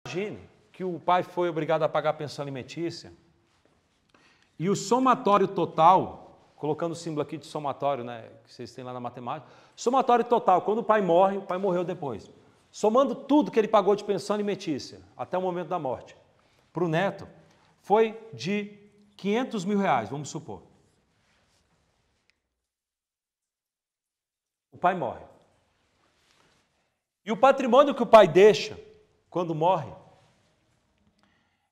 Imagine que o pai foi obrigado a pagar a pensão alimentícia e o somatório total, colocando o símbolo aqui de somatório, né, que vocês têm lá na matemática, somatório total, quando o pai morre, o pai morreu depois, somando tudo que ele pagou de pensão alimentícia até o momento da morte, para o neto, foi de 500 mil reais, vamos supor. O pai morre. E o patrimônio que o pai deixa, quando morre,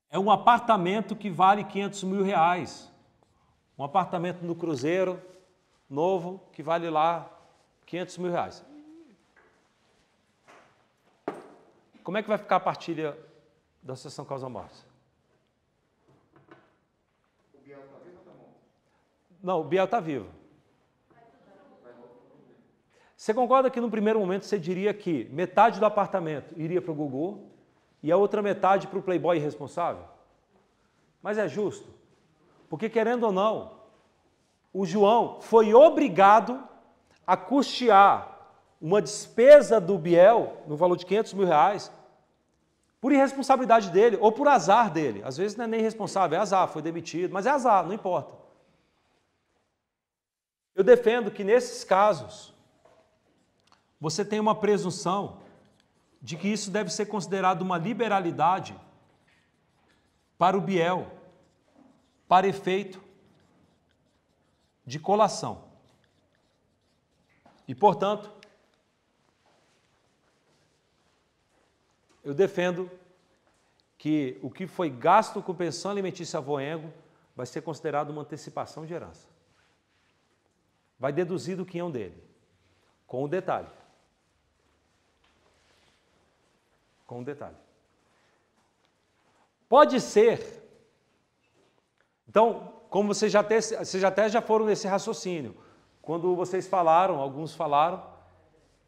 é um apartamento que vale 500 mil reais. Um apartamento no Cruzeiro, novo, que vale lá 500 mil reais. Como é que vai ficar a partilha da sucessão causa-morte? O Biel está vivo ou está morto? Não, o Biel está vivo. Você concorda que no primeiro momento você diria que metade do apartamento iria para o Gugu e a outra metade para o playboy irresponsável? Mas é justo, porque querendo ou não, o João foi obrigado a custear uma despesa do Biel no valor de 500 mil reais por irresponsabilidade dele ou por azar dele. Às vezes não é nem responsável, é azar, foi demitido, mas é azar, não importa. Eu defendo que nesses casos você tem uma presunção de que isso deve ser considerado uma liberalidade para o Biel, para efeito de colação. E, portanto, eu defendo que o que foi gasto com pensão alimentícia avoengo vai ser considerado uma antecipação de herança. Vai deduzir do quinhão dele, com um detalhe. Com um detalhe. Pode ser, então, como vocês já foram nesse raciocínio, quando vocês falaram, alguns falaram,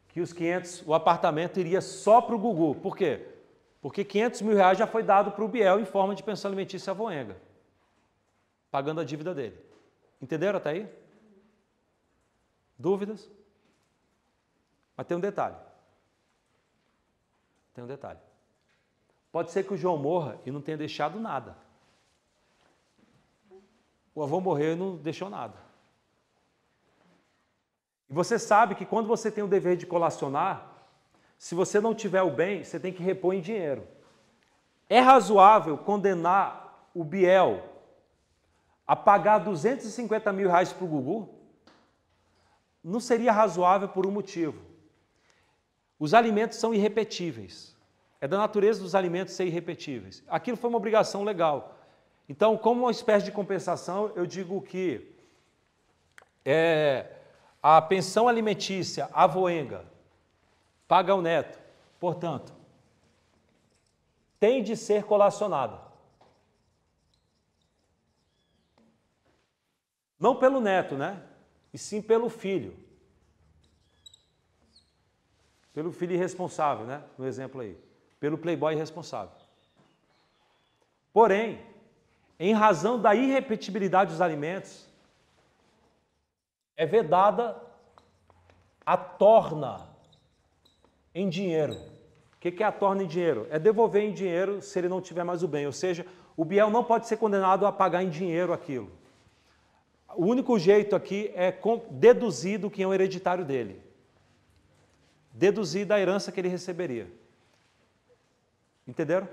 que os 500, o apartamento iria só para o Gugu. Por quê? Porque 500 mil reais já foi dado para o Biel em forma de pensão alimentícia avoenga, pagando a dívida dele. Entenderam até aí? Dúvidas? Mas tem um detalhe. Tem um detalhe. Pode ser que o João morra e não tenha deixado nada. O avô morreu e não deixou nada. E você sabe que quando você tem o dever de colacionar, se você não tiver o bem, você tem que repor em dinheiro. É razoável condenar o Biel a pagar 250 mil reais para o Gugu? Não seria razoável por um motivo. Os alimentos são irrepetíveis. É da natureza dos alimentos ser irrepetíveis. Aquilo foi uma obrigação legal. Então, como uma espécie de compensação, eu digo que a pensão alimentícia avoenga paga ao neto, portanto, tem de ser colacionada. Não pelo neto, né? E sim pelo filho. Pelo filho irresponsável, né? No exemplo aí. Pelo playboy irresponsável. Porém, em razão da irrepetibilidade dos alimentos, é vedada a torna em dinheiro. O que é a torna em dinheiro? É devolver em dinheiro se ele não tiver mais o bem. Ou seja, o Biel não pode ser condenado a pagar em dinheiro aquilo. O único jeito aqui é deduzir do que é o hereditário dele. Deduzir da herança que ele receberia. Entenderam?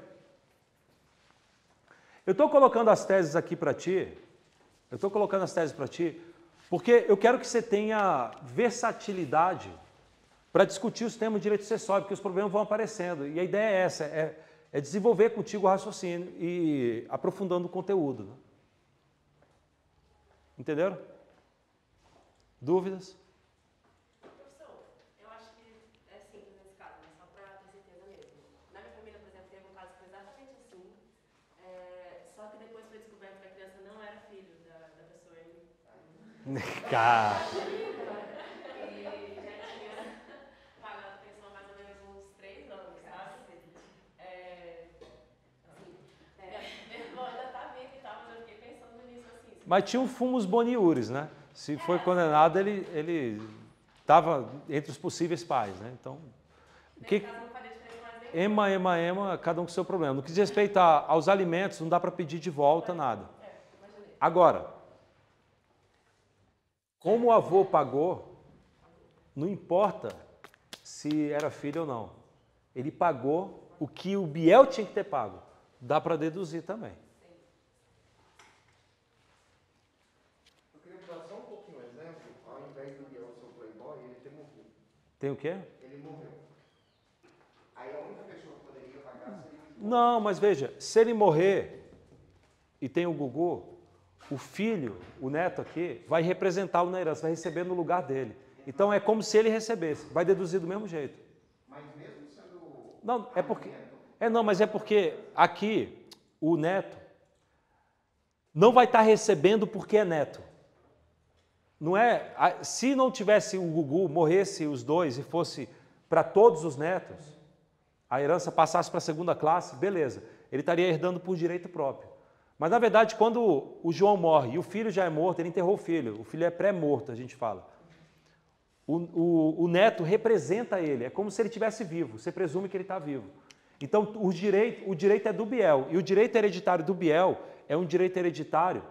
Eu estou colocando as teses aqui para ti, porque eu quero que você tenha versatilidade para discutir os temas de direito acessório, porque os problemas vão aparecendo. E a ideia é essa, é desenvolver contigo o raciocínio e aprofundando o conteúdo. Né? Entenderam? Dúvidas? Professor, eu acho que é simples nesse caso, né? Só para ter certeza mesmo. Na minha família, por exemplo, teve um caso que foi exatamente assim, só que depois foi descoberto que a criança não era filho da pessoa. Cara. E já tinha pagado pensão há mais ou menos uns 3 anos, sabe? Eu ainda tá vivo e tal, mas eu fiquei pensando nisso assim. Mas tinha um fumus boniuris, né? Se foi condenado, ele estava entre os possíveis pais, né? Então, Nesse caso não faria diferença mais ema, cada um com seu problema. No que diz respeito aos alimentos, não dá para pedir de volta nada. Agora, como o avô pagou, não importa se era filho ou não. Ele pagou o que o Biel tinha que ter pago. Dá para deduzir também. Eu queria dar só um pouquinho um exemplo, ao invés do Biel ser o playboy, ele ter morrido. Tem o quê? Ele morreu. Aí a única pessoa que poderia pagar seria o Não, mas veja, se ele morrer e tem o Gugu, o filho, o neto aqui, vai representá-lo na herança, vai receber no lugar dele. Então é como se ele recebesse, vai deduzir do mesmo jeito. Mas mesmo sendo... Não, é porque... mas é porque aqui o neto não vai estar recebendo porque é neto. Não é... Se não tivesse o Gugu, morresse os dois e fosse para todos os netos, a herança passasse para a segunda classe, beleza. Ele estaria herdando por direito próprio. Mas, na verdade, quando o João morre e o filho já é morto, ele enterrou o filho é pré-morto, a gente fala. O neto representa ele, é como se ele estivesse vivo, você presume que ele está vivo. Então, o direito é do Biel, e o direito hereditário do Biel é um direito hereditário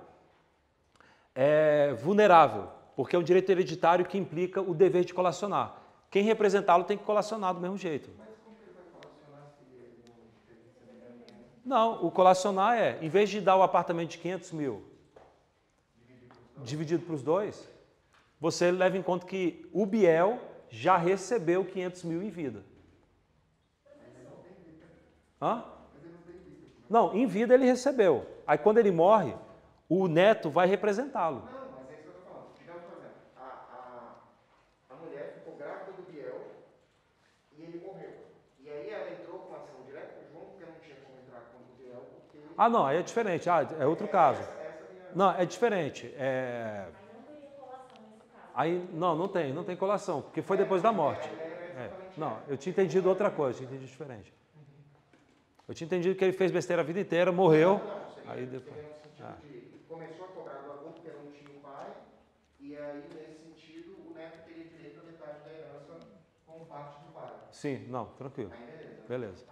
vulnerável, porque é um direito hereditário que implica o dever de colacionar. Quem representá-lo tem que colacionar do mesmo jeito. Não, o colacionar em vez de dar o apartamento de 500 mil dividido para os dois, você leva em conta que o Biel já recebeu 500 mil em vida. Hã? Não, em vida ele recebeu. Aí quando ele morre, o neto vai representá-lo. Não, mas é isso que eu estou falando. Digamos, por exemplo, a mulher ficou grávida do Biel e ele morreu. E aí ela entrou com ação direta com o João, porque não tinha como entrar com o Biel, porque... Ah, não, aí é diferente. É outro caso. Não, é diferente. Aí, não tem colação, porque foi depois da morte. Não, eu tinha entendido outra coisa, eu tinha entendido diferente. Eu tinha entendido que ele fez besteira a vida inteira, morreu, aí depois... Começou a cobrar do avô porque não tinha o pai, e aí, nesse sentido, o neto teria direito a metade da herança como parte do pai. Sim, não, tranquilo. Aí, Beleza.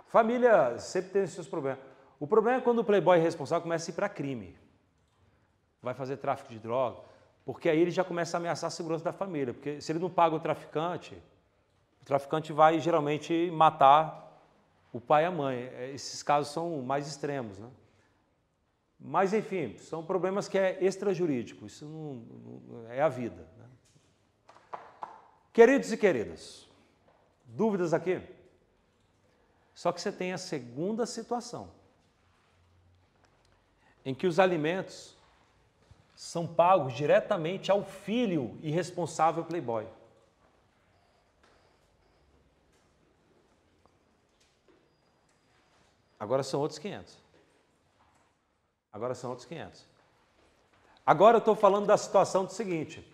Família sempre tem os seus problemas. O problema é quando o playboy responsável começa a ir para crime. Vai fazer tráfico de droga, porque aí ele já começa a ameaçar a segurança da família. Porque se ele não paga o traficante vai geralmente matar o pai e a mãe. Esses casos são mais extremos, né? Mas, enfim, são problemas que é extrajurídico. Isso não é a vida, né? Queridos e queridas, dúvidas aqui? Só que você tem a segunda situação, em que os alimentos são pagos diretamente ao filho irresponsável playboy. Agora são outros 500. Agora eu estou falando da situação do seguinte.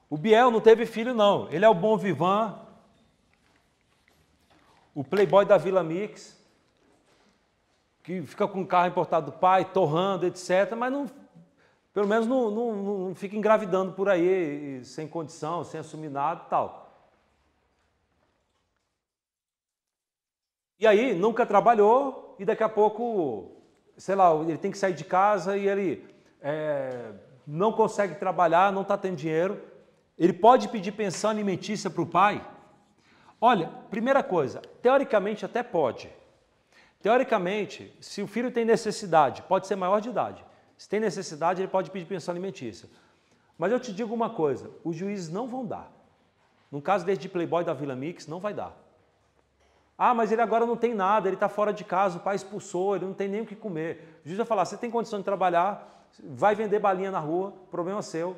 O Biel não teve filho, não. Ele é o bom vivant, o playboy da Vila Mix, que fica com o carro importado do pai, torrando, etc., mas não, pelo menos não fica engravidando por aí, sem condição, sem assumir nada e tal. E aí, nunca trabalhou e daqui a pouco, sei lá, ele tem que sair de casa e ele não consegue trabalhar, não está tendo dinheiro. Ele pode pedir pensão alimentícia para o pai? Olha, primeira coisa, teoricamente até pode. Teoricamente, se o filho tem necessidade, pode ser maior de idade. Se tem necessidade, ele pode pedir pensão alimentícia. Mas eu te digo uma coisa, os juízes não vão dar. No caso desse de playboy da Vila Mix, não vai dar. Ah, mas ele agora não tem nada, ele está fora de casa, o pai expulsou, ele não tem nem o que comer. O juiz vai falar, você tem condição de trabalhar, vai vender balinha na rua, problema seu,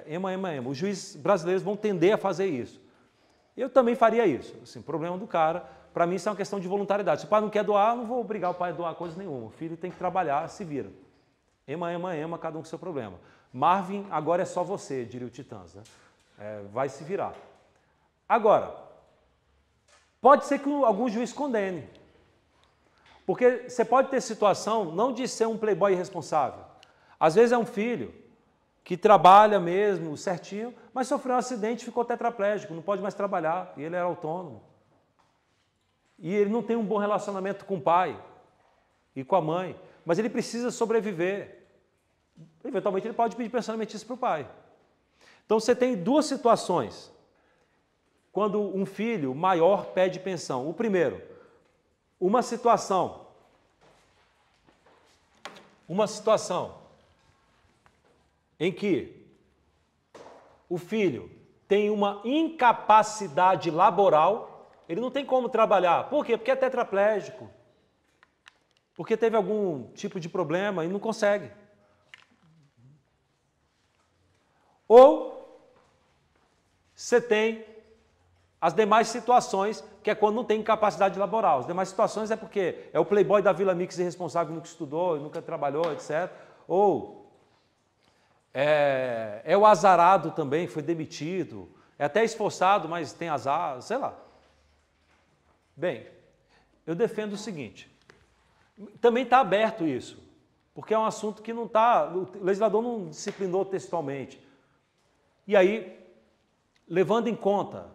ema. Os juízes brasileiros vão tender a fazer isso. Eu também faria isso, assim, problema do cara. Para mim isso é uma questão de voluntariedade. Se o pai não quer doar, eu não vou obrigar o pai a doar coisa nenhuma. O filho tem que trabalhar, se vira. Ema, cada um com seu problema. Marvin, agora é só você, diria o Titãs, né? Vai se virar. Agora, pode ser que algum juiz condene. Porque você pode ter situação não de ser um playboy irresponsável. Às vezes é um filho que trabalha mesmo certinho, mas sofreu um acidente e ficou tetraplégico, não pode mais trabalhar, e ele era autônomo. E ele não tem um bom relacionamento com o pai e com a mãe, mas ele precisa sobreviver. Eventualmente ele pode pedir pensão alimentícia para o pai. Então você tem duas situações quando um filho maior pede pensão. O primeiro, uma situação em que o filho tem uma incapacidade laboral, ele não tem como trabalhar. Por quê? Porque é tetraplégico. Porque teve algum tipo de problema e não consegue. Ou você tem as demais situações, que é quando não tem incapacidade laboral. As demais situações é porque é o playboy da Vila Mix irresponsável, nunca estudou, nunca trabalhou, etc. Ou é o azarado também, foi demitido, é até esforçado, mas tem azar, sei lá. Bem, eu defendo o seguinte, também está aberto isso, porque é um assunto que não está, o legislador não disciplinou textualmente. E aí, levando em conta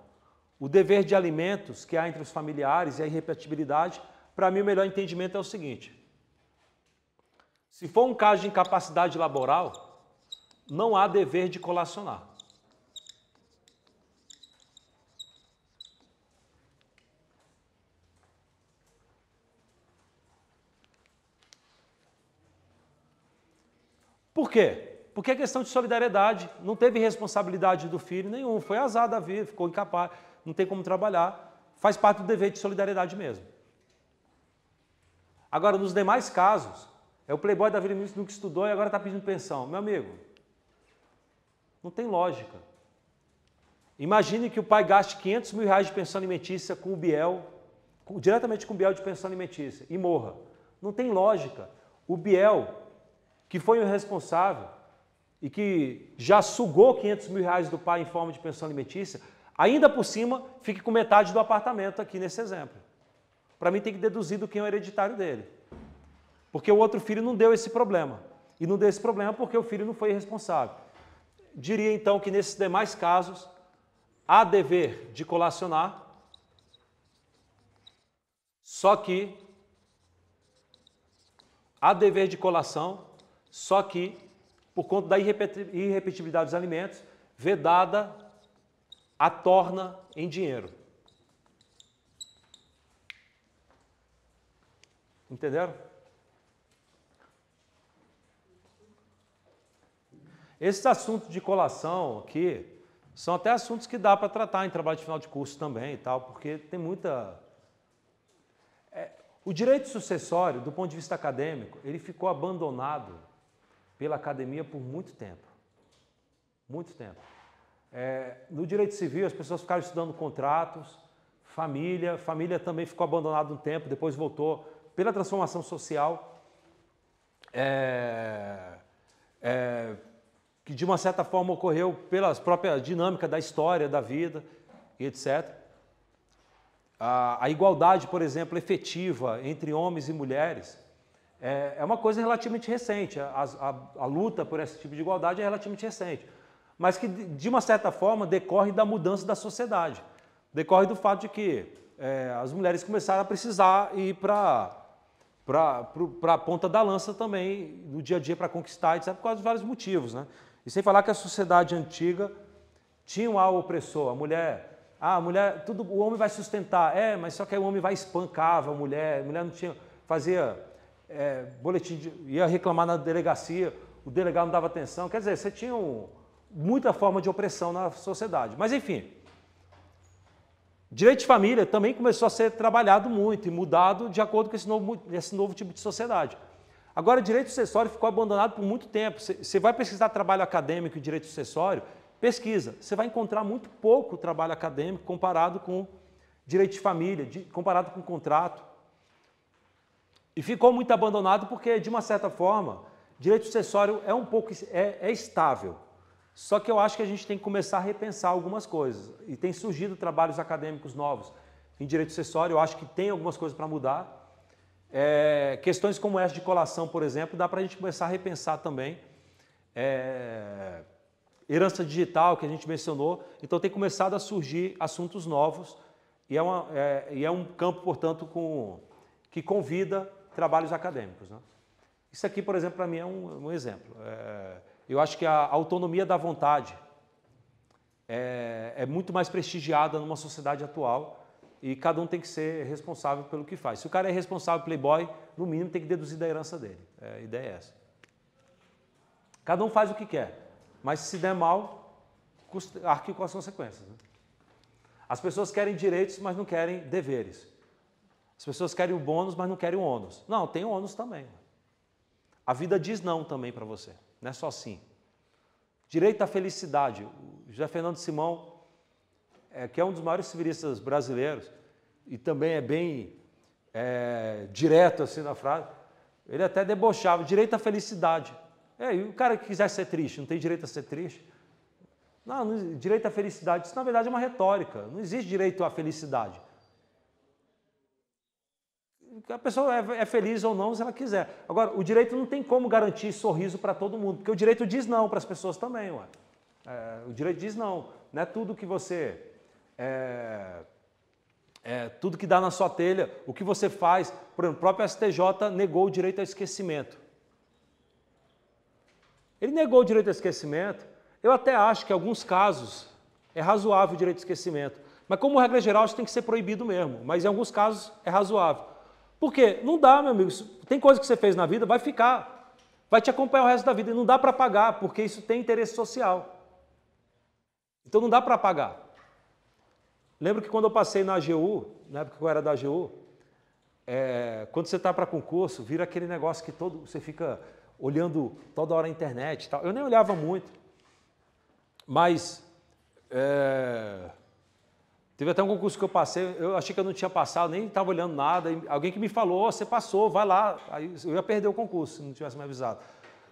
o dever de alimentos que há entre os familiares e a irrepetibilidade, para mim o melhor entendimento é o seguinte: se for um caso de incapacidade laboral, não há dever de colacionar. Por quê? Porque é questão de solidariedade, não teve responsabilidade do filho nenhum, foi azar da vida, ficou incapaz, não tem como trabalhar, faz parte do dever de solidariedade mesmo. Agora, nos demais casos, é o playboy da vida que nunca estudou e agora está pedindo pensão. Meu amigo, não tem lógica. Imagine que o pai gaste R$500 mil de pensão alimentícia com o Biel, diretamente com o Biel de pensão alimentícia, e morra. Não tem lógica. O Biel, que foi o responsável e que já sugou R$500 mil do pai em forma de pensão alimentícia, ainda por cima, fique com metade do apartamento aqui nesse exemplo. Para mim tem que deduzir do que é o hereditário dele. Porque o outro filho não deu esse problema. E não deu esse problema porque o filho não foi responsável. Diria então que nesses demais casos, há dever de colacionar, só que há dever de colação, só que por conta da irrepetibilidade dos alimentos, vedada a torna em dinheiro. Entenderam? Esses assuntos de colação aqui são até assuntos que dá para tratar em trabalho de final de curso também e tal, porque tem muita... O direito sucessório, do ponto de vista acadêmico, ele ficou abandonado pela academia por muito tempo. Muito tempo. No direito civil, as pessoas ficaram estudando contratos, família também ficou abandonada um tempo, depois voltou pela transformação social, que de uma certa forma ocorreu pela própria dinâmica da história, da vida, e etc. A igualdade, por exemplo, efetiva entre homens e mulheres é uma coisa relativamente recente. A luta por esse tipo de igualdade é relativamente recente, mas que, de uma certa forma, decorre da mudança da sociedade. Decorre do fato de que as mulheres começaram a precisar ir para a ponta da lança também, no dia a dia, para conquistar, etc., por causa de vários motivos, né? E sem falar que a sociedade antiga tinha um opressor, a mulher, o homem vai sustentar, mas só que aí o homem vai espancava a mulher não tinha, fazia boletim, ia reclamar na delegacia, o delegado não dava atenção, quer dizer, você tinha muita forma de opressão na sociedade. Mas enfim, direito de família também começou a ser trabalhado muito e mudado de acordo com esse novo tipo de sociedade. Agora, direito sucessório ficou abandonado por muito tempo. Você vai pesquisar trabalho acadêmico e direito sucessório, pesquisa. Você vai encontrar muito pouco trabalho acadêmico comparado com direito de família, comparado com contrato. E ficou muito abandonado porque, de uma certa forma, direito sucessório é estável. Só que eu acho que a gente tem que começar a repensar algumas coisas. E tem surgido trabalhos acadêmicos novos em direito sucessório, eu acho que tem algumas coisas para mudar. Questões como essa de colação, por exemplo, dá para a gente começar a repensar também. herança digital que a gente mencionou. Então tem começado a surgir assuntos novos e é um campo, portanto, que convida trabalhos acadêmicos, né? Isso aqui, por exemplo, para mim é um exemplo. Eu acho que a autonomia da vontade é muito mais prestigiada numa sociedade atual e cada um tem que ser responsável pelo que faz. Se o cara é responsável playboy, no mínimo tem que deduzir da herança dele. A ideia é essa. Cada um faz o que quer, mas se der mal, arque com as consequências, né? As pessoas querem direitos, mas não querem deveres. As pessoas querem o bônus, mas não querem o ônus. Não, tem ônus também. A vida diz não também para você, não é só sim. Direito à felicidade. O José Fernando Simão, que é um dos maiores civilistas brasileiros, e também é bem direto assim na frase, ele até debochava, direito à felicidade. E o cara que quiser ser triste, não tem direito a ser triste? Não, direito à felicidade, isso na verdade é uma retórica, não existe direito à felicidade. A pessoa é feliz ou não se ela quiser. Agora, o direito não tem como garantir sorriso para todo mundo, porque o direito diz não para as pessoas também. O direito diz não. Não é tudo que você... tudo que dá na sua telha, o que você faz. Por exemplo, o próprio STJ negou o direito ao esquecimento. Ele negou o direito ao esquecimento. Eu até acho que em alguns casos é razoável o direito ao esquecimento. Mas como regra geral, isso tem que ser proibido mesmo. Mas em alguns casos é razoável. Por quê? Não dá, meu amigo. Tem coisa que você fez na vida, vai ficar. Vai te acompanhar o resto da vida. E não dá para pagar, porque isso tem interesse social. Então não dá para pagar. Lembro que quando eu passei na AGU, na época que eu era da AGU, quando você está para concurso, vira aquele negócio que você fica olhando toda hora na internet e tal. Eu nem olhava muito. Mas teve até um concurso que eu passei, eu achei que eu não tinha passado, nem estava olhando nada, e alguém que me falou, você passou, vai lá. Aí eu ia perder o concurso se não tivesse me avisado.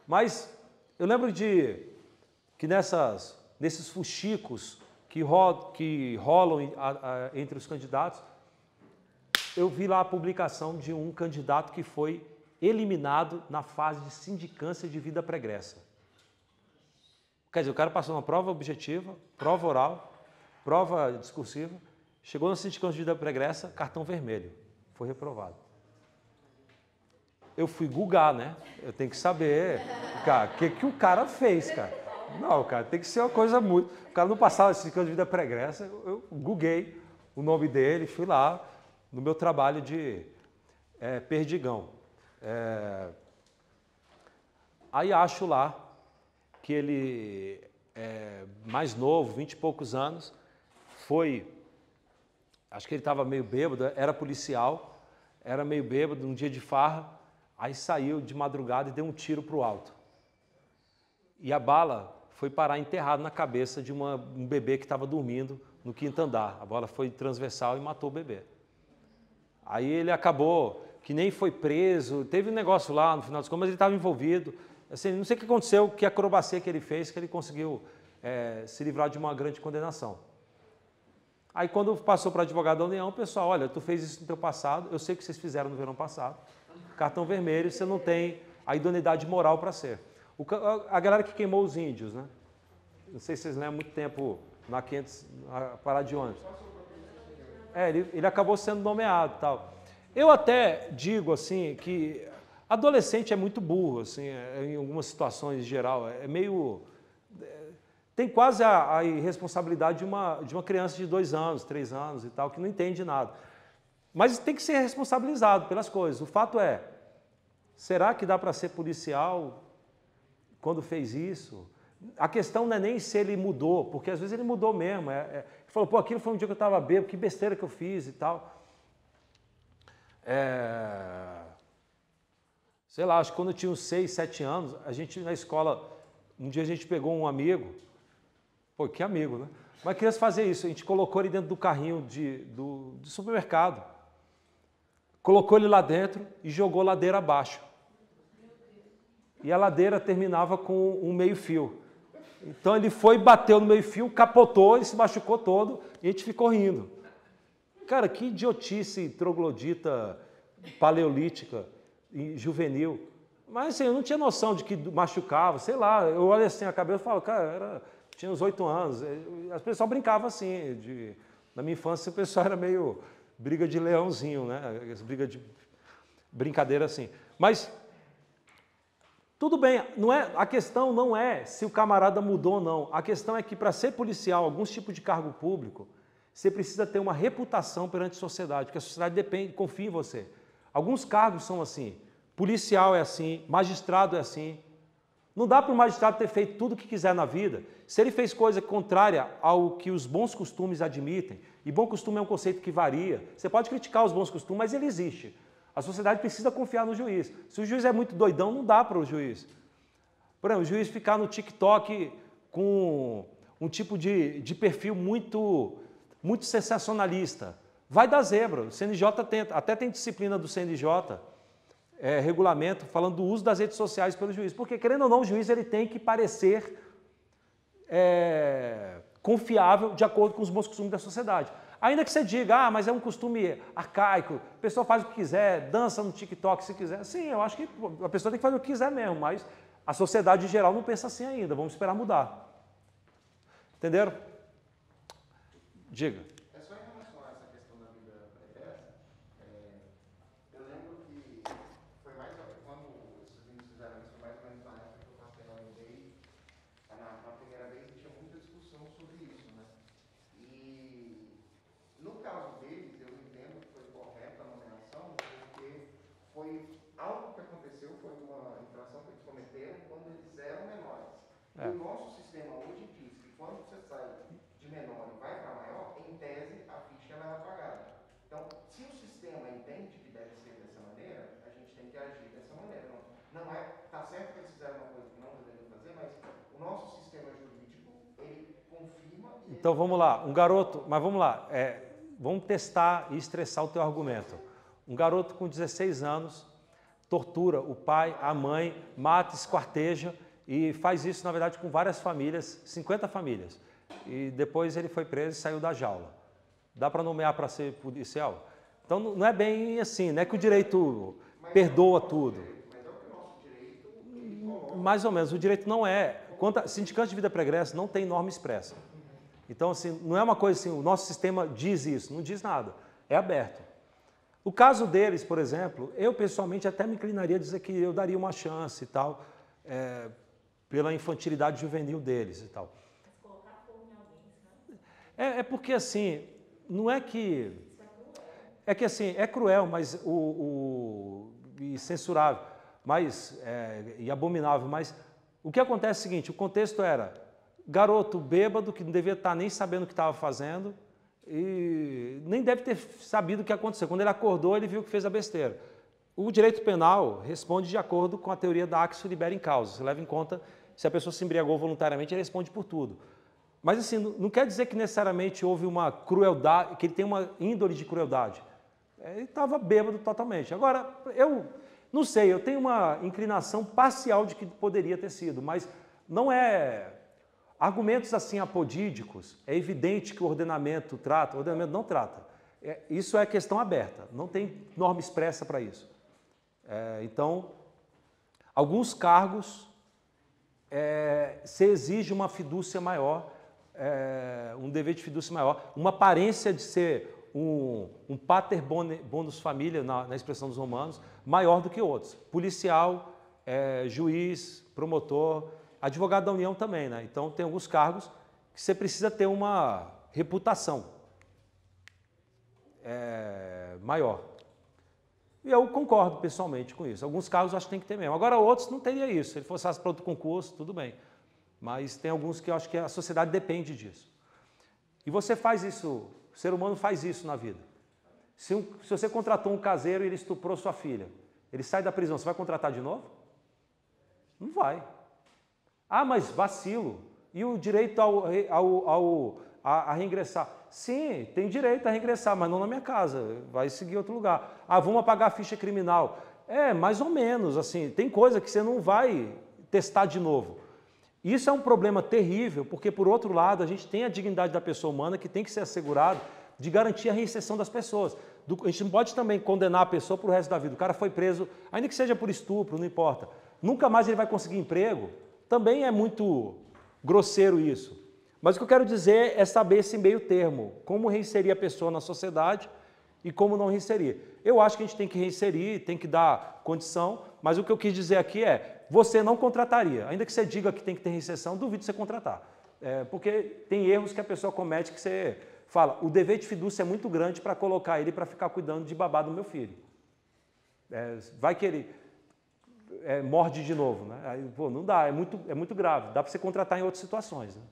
Mas eu lembro que nesses fuxicos que rolam entre os candidatos, eu vi lá a publicação de um candidato que foi eliminado na fase de sindicância de vida pregressa. Quer dizer, o cara passou uma prova objetiva, prova oral, prova discursiva, chegou na sindicância de vida pregressa, cartão vermelho, foi reprovado. Eu fui googar, né? Eu tenho que saber, cara, o que o cara fez, cara. Não, cara, tem que ser uma coisa muito... O cara não passava na sindicância de vida pregressa, eu googlei o nome dele, fui lá no meu trabalho de perdigão. Aí acho lá que ele mais novo, 20 e poucos anos, acho que ele estava meio bêbado, era policial, era meio bêbado, num dia de farra, aí saiu de madrugada e deu um tiro para o alto. E a bala foi parar enterrado na cabeça de um bebê que estava dormindo no quinto andar. A bola foi transversal e matou o bebê. Aí ele acabou, que nem foi preso, teve um negócio lá no final das contas, mas ele estava envolvido. Assim, não sei o que aconteceu, que acrobacia que ele fez, que ele conseguiu se livrar de uma grande condenação. Aí quando passou para advogado da União, o pessoal, olha, tu fez isso no teu passado, eu sei que vocês fizeram no verão passado, cartão vermelho, você não tem a idoneidade moral para ser. A galera que queimou os índios, né? Não sei se vocês lembram, muito tempo na parada de ônibus. Ele acabou sendo nomeado e tal. Eu até digo assim que adolescente é muito burro, assim, em algumas situações em geral, tem quase a irresponsabilidade de uma criança de 2 anos, 3 anos e tal, que não entende nada. Mas tem que ser responsabilizado pelas coisas. O fato é, será que dá para ser policial quando fez isso? A questão não é nem se ele mudou, porque às vezes ele mudou mesmo. Ele falou, pô, aquilo foi um dia que eu estava bêbado, que besteira que eu fiz e tal. Sei lá, acho que quando eu tinha uns 6, 7 anos, a gente na escola, um dia a gente pegou um amigo, pô, que amigo, né? Mas queria fazer isso, a gente colocou ele dentro do carrinho do supermercado, colocou ele lá dentro e jogou ladeira abaixo. E a ladeira terminava com um meio-fio. Então ele foi, bateu no meio-fio, capotou, ele se machucou todo e a gente ficou rindo. Cara, que idiotice troglodita, paleolítica e juvenil. Mas assim, eu não tinha noção de que machucava, sei lá, eu olho assim a cabeça e falo, cara, tinha uns 8 anos, as pessoas brincavam assim, na minha infância o pessoal era meio briga de leãozinho, né? Briga de brincadeira assim. Mas tudo bem, a questão não é se o camarada mudou ou não, a questão é que para ser policial, alguns tipos de cargo público, você precisa ter uma reputação perante a sociedade, porque a sociedade confia em você. Alguns cargos são assim, policial é assim, magistrado é assim. Não dá para o magistrado ter feito tudo o que quiser na vida. Se ele fez coisa contrária ao que os bons costumes admitem, e bom costume é um conceito que varia, você pode criticar os bons costumes, mas ele existe. A sociedade precisa confiar no juiz. Se o juiz é muito doidão, não dá para o juiz. Por exemplo, o juiz ficar no TikTok com um tipo de perfil muito sensacionalista. Vai dar zebra. O CNJ até tem disciplina do CNJ, regulamento, falando do uso das redes sociais pelo juiz. Porque, querendo ou não, o juiz ele tem que parecer confiável de acordo com os bons costumes da sociedade. Ainda que você diga, mas é um costume arcaico, a pessoa faz o que quiser, dança no TikTok se quiser. Sim, eu acho que a pessoa tem que fazer o que quiser mesmo, mas a sociedade em geral não pensa assim ainda. Vamos esperar mudar. Entenderam? Diga. É só em relação a essa questão da vida pregressa, eu lembro que foi mais quando esses meninos fizeram isso, foi mais ou menos na época que eu passei na UNDEI, na primeira vez tinha muita discussão sobre isso, né? E no caso deles, eu entendo que foi correta a nomeação, porque foi algo que aconteceu, foi uma infração que eles cometeram quando eles eram menores. E o nosso sistema hoje diz que quando você sai de menor e vai para maior, em tese, a ficha ela é apagada. Então, se o sistema entende que deve ser dessa maneira, a gente tem que agir dessa maneira. Não tá certo que eles fizeram uma coisa que não deveriam fazer, mas o nosso sistema jurídico, ele confirma... Então, vamos lá, mas vamos lá, vamos testar e estressar o teu argumento. Um garoto com 16 anos tortura o pai, a mãe, mata, esquarteja e faz isso, na verdade, com várias famílias, 50 famílias. E depois ele foi preso e saiu da jaula. Dá para nomear para ser policial? Então não é bem assim, não é que o direito perdoa tudo. Mas é o que o nosso direito... Mais ou menos, o direito não é... Sindicante de vida pregressa não tem norma expressa. Então, assim, não é uma coisa assim, o nosso sistema diz isso, não diz nada, é aberto. O caso deles, por exemplo, eu pessoalmente até me inclinaria a dizer que eu daria uma chance e tal, pela infantilidade juvenil deles e tal. É porque assim, não é que... É que assim, é cruel, mas e censurável, e abominável, mas o que acontece é o seguinte, o contexto era garoto bêbado que não devia estar nem sabendo o que estava fazendo e nem deve ter sabido o que aconteceu. Quando ele acordou, ele viu que fez a besteira. O direito penal responde de acordo com a teoria da actio libera in causa. Você leva em conta, se a pessoa se embriagou voluntariamente, ele responde por tudo. Mas assim, não quer dizer que necessariamente houve uma crueldade, que ele tem uma índole de crueldade. Ele estava bêbado totalmente. Agora, eu não sei, eu tenho uma inclinação parcial de que poderia ter sido, mas não é... Argumentos assim apodídicos, é evidente que o ordenamento trata, o ordenamento não trata. Isso é questão aberta, não tem norma expressa para isso. Então, alguns cargos se exige uma fidúcia maior, um dever de fidúcia maior, uma aparência de ser um pater bonus familia, na expressão dos romanos, maior do que outros. Policial, juiz, promotor, advogado da União também, né? Então tem alguns cargos que você precisa ter uma reputação maior. E eu concordo pessoalmente com isso. Alguns cargos eu acho que tem que ter mesmo. Agora outros não teria isso. Se ele fosse para outro concurso, tudo bem. Mas tem alguns que eu acho que a sociedade depende disso. E você faz isso, o ser humano faz isso na vida. Se você contratou um caseiro e ele estuprou sua filha, ele sai da prisão, você vai contratar de novo? Não vai. Ah, mas vacilo. E o direito a reingressar? Sim, tem direito a reingressar, mas não na minha casa. Vai seguir outro lugar. Ah, vamos apagar a ficha criminal. Mais ou menos, assim. Tem coisa que você não vai testar de novo. Isso é um problema terrível, porque, por outro lado, a gente tem a dignidade da pessoa humana que tem que ser assegurada de garantir a reinserção das pessoas. A gente não pode também condenar a pessoa para o resto da vida. O cara foi preso, ainda que seja por estupro, não importa. Nunca mais ele vai conseguir emprego. Também é muito grosseiro isso. Mas o que eu quero dizer é saber esse meio termo. Como reinserir a pessoa na sociedade e como não reinserir. Eu acho que a gente tem que reinserir, tem que dar condição, mas o que eu quis dizer aqui é, você não contrataria. Ainda que você diga que tem que ter reinserção, duvido você contratar. Porque tem erros que a pessoa comete que você fala, o dever de fidúcia é muito grande para colocar ele para ficar cuidando de babá do meu filho. Vai que ele morde de novo, né? Aí, pô, não dá, é muito grave. Dá para você contratar em outras situações, né?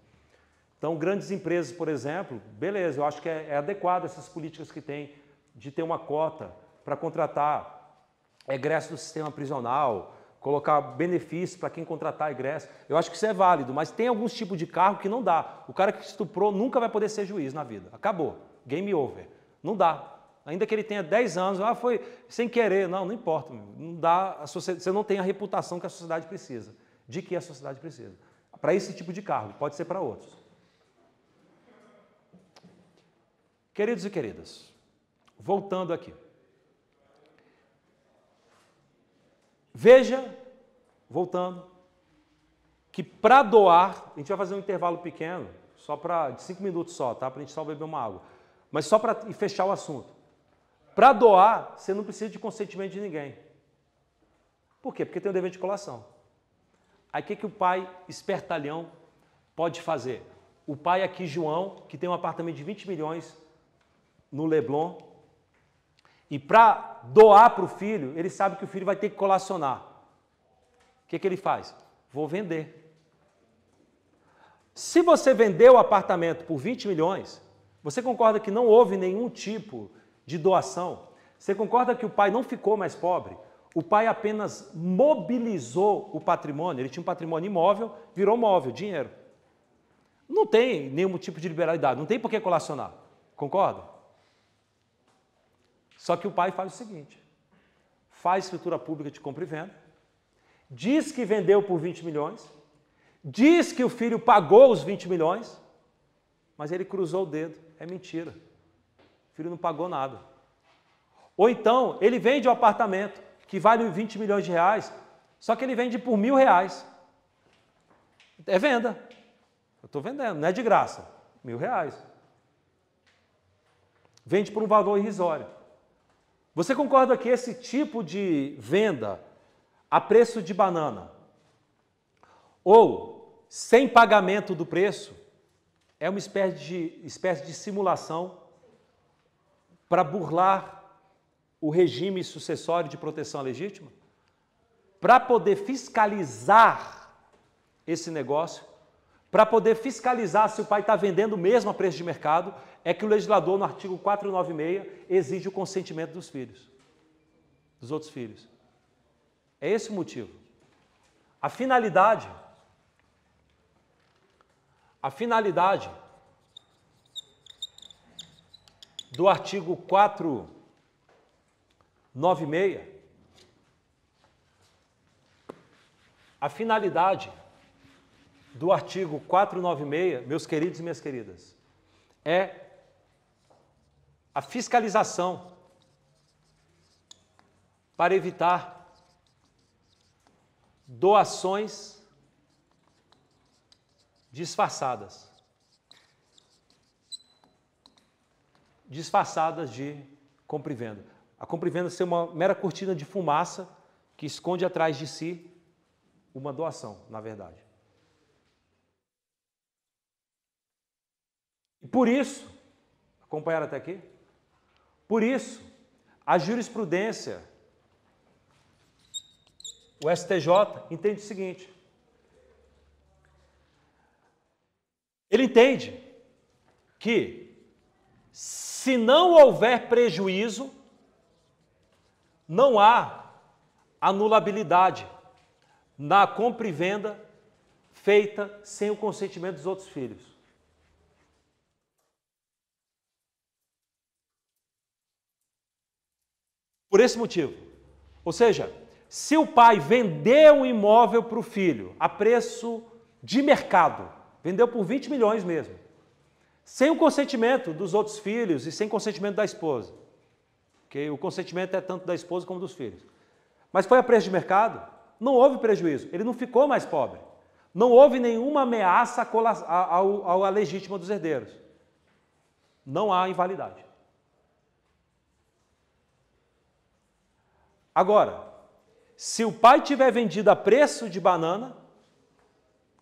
Então, grandes empresas, por exemplo, beleza, eu acho que é adequado essas políticas que tem de ter uma cota para contratar egresso do sistema prisional, colocar benefícios para quem contratar egresso. Eu acho que isso é válido, mas tem alguns tipos de cargo que não dá. O cara que estuprou nunca vai poder ser juiz na vida. Acabou. Game over. Não dá. Ainda que ele tenha 10 anos, foi sem querer. Não importa. Não dá, você não tem a reputação que a sociedade precisa. De que a sociedade precisa. Para esse tipo de cargo, pode ser para outros. Queridos e queridas, voltando aqui. Veja, voltando, que para doar, a gente vai fazer um intervalo pequeno, de 5 minutos só, tá? Para a gente só beber uma água. Mas só para fechar o assunto. Para doar, você não precisa de consentimento de ninguém. Por quê? Porque tem o dever de colação. Aí o que o pai espertalhão pode fazer? O pai aqui, João, que tem um apartamento de 20 milhões no Leblon, e para doar para o filho, ele sabe que o filho vai ter que colacionar. O que ele faz? Vou vender. Se você vender o apartamento por 20 milhões, você concorda que não houve nenhum tipo de doação? Você concorda que o pai não ficou mais pobre? O pai apenas mobilizou o patrimônio. Ele tinha um patrimônio imóvel, virou móvel, dinheiro. Não tem nenhum tipo de liberalidade, não tem por que colacionar. Concorda? Só que o pai faz o seguinte, faz escritura pública de compra e venda, diz que vendeu por 20 milhões, diz que o filho pagou os 20 milhões, mas ele cruzou o dedo. É mentira. O filho não pagou nada. Ou então, ele vende o apartamento, que vale 20 milhões de reais, só que ele vende por R$1.000. É venda. Eu estou vendendo, não é de graça. R$1.000. Vende por um valor irrisório. Você concorda que esse tipo de venda a preço de banana ou sem pagamento do preço é uma espécie de simulação para burlar o regime sucessório de proteção à legítima? Para poder fiscalizar esse negócio, para poder fiscalizar se o pai está vendendo mesmo a preço de mercado, é que o legislador, no artigo 496, exige o consentimento dos filhos, dos outros filhos. É esse o motivo. A finalidade do artigo 496, meus queridos e minhas queridas, é a fiscalização para evitar doações disfarçadas de compra e venda. A compra e venda ser uma mera cortina de fumaça que esconde atrás de si uma doação, na verdade. E por isso, acompanharam até aqui? Por isso, a jurisprudência, o STJ, entende o seguinte. Ele entende que, se não houver prejuízo, não há anulabilidade na compra e venda feita sem o consentimento dos outros filhos. Por esse motivo. Ou seja, se o pai vendeu um imóvel para o filho a preço de mercado, vendeu por 20 milhões mesmo, sem o consentimento dos outros filhos e sem consentimento da esposa. Porque o consentimento é tanto da esposa como dos filhos. Mas foi a preço de mercado? Não houve prejuízo, ele não ficou mais pobre. Não houve nenhuma ameaça à legítima dos herdeiros. Não há invalidade. Agora, se o pai tiver vendido a preço de banana,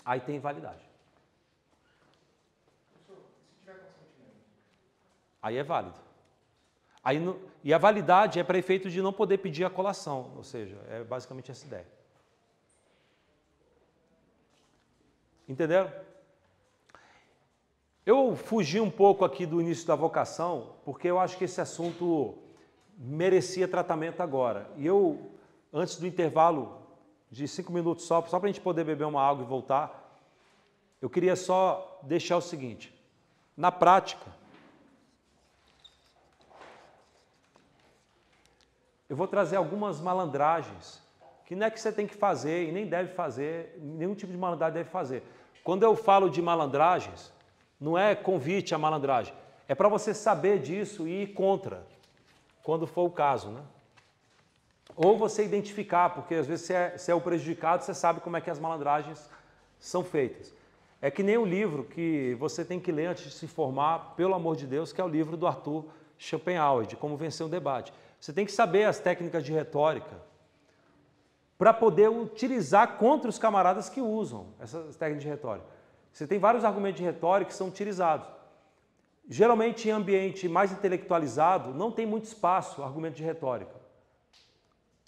aí tem invalidade. Aí é válido. E a validade é para efeito de não poder pedir a colação, ou seja, é basicamente essa ideia. Entenderam? Eu fugi um pouco aqui do início da vocação, porque eu acho que esse assunto merecia tratamento agora. E eu, antes do intervalo de 5 minutos só para a gente poder beber uma água e voltar, eu queria só deixar o seguinte. Na prática, eu vou trazer algumas malandragens, que não é que você tem que fazer e nem deve fazer, nenhum tipo de malandragem deve fazer. Quando eu falo de malandragens, não é convite à malandragem, é para você saber disso e ir contra, quando for o caso, né? Ou você identificar, porque às vezes você é o prejudicado, você sabe como é que as malandragens são feitas. É que nem o livro que você tem que ler antes de se formar, pelo amor de Deus, que é o livro do Arthur Schopenhauer, de Como Vencer um Debate. Você tem que saber as técnicas de retórica para poder utilizar contra os camaradas que usam essas técnicas de retórica. Você tem vários argumentos de retórica que são utilizados. Geralmente, em ambiente mais intelectualizado, não tem muito espaço argumento de retórica.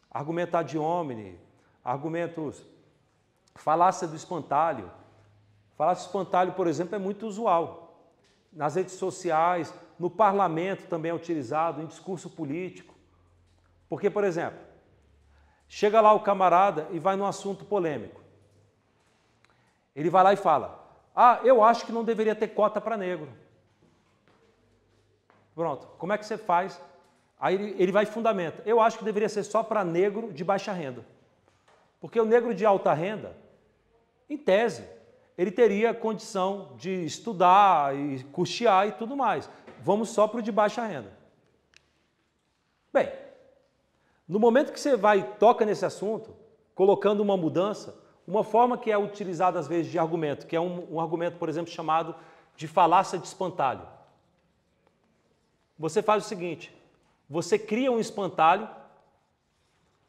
Argumento ad hominem, argumentos, falácia do espantalho. Falácia do espantalho, por exemplo, é muito usual. Nas redes sociais, no parlamento também é utilizado, em discurso político. Porque, por exemplo, chega lá o camarada e vai num assunto polêmico. Ele vai lá e fala, eu acho que não deveria ter cota para negro. Pronto, como é que você faz? Aí ele vai e fundamenta. Eu acho que deveria ser só para negro de baixa renda. Porque o negro de alta renda, em tese, ele teria condição de estudar e custear e tudo mais. Vamos só para o de baixa renda. Bem, no momento que você vai e toca nesse assunto, colocando uma mudança, uma forma que é utilizada às vezes de argumento, que é um argumento, por exemplo, chamado de falácia de espantalho. Você faz o seguinte, você cria um espantalho,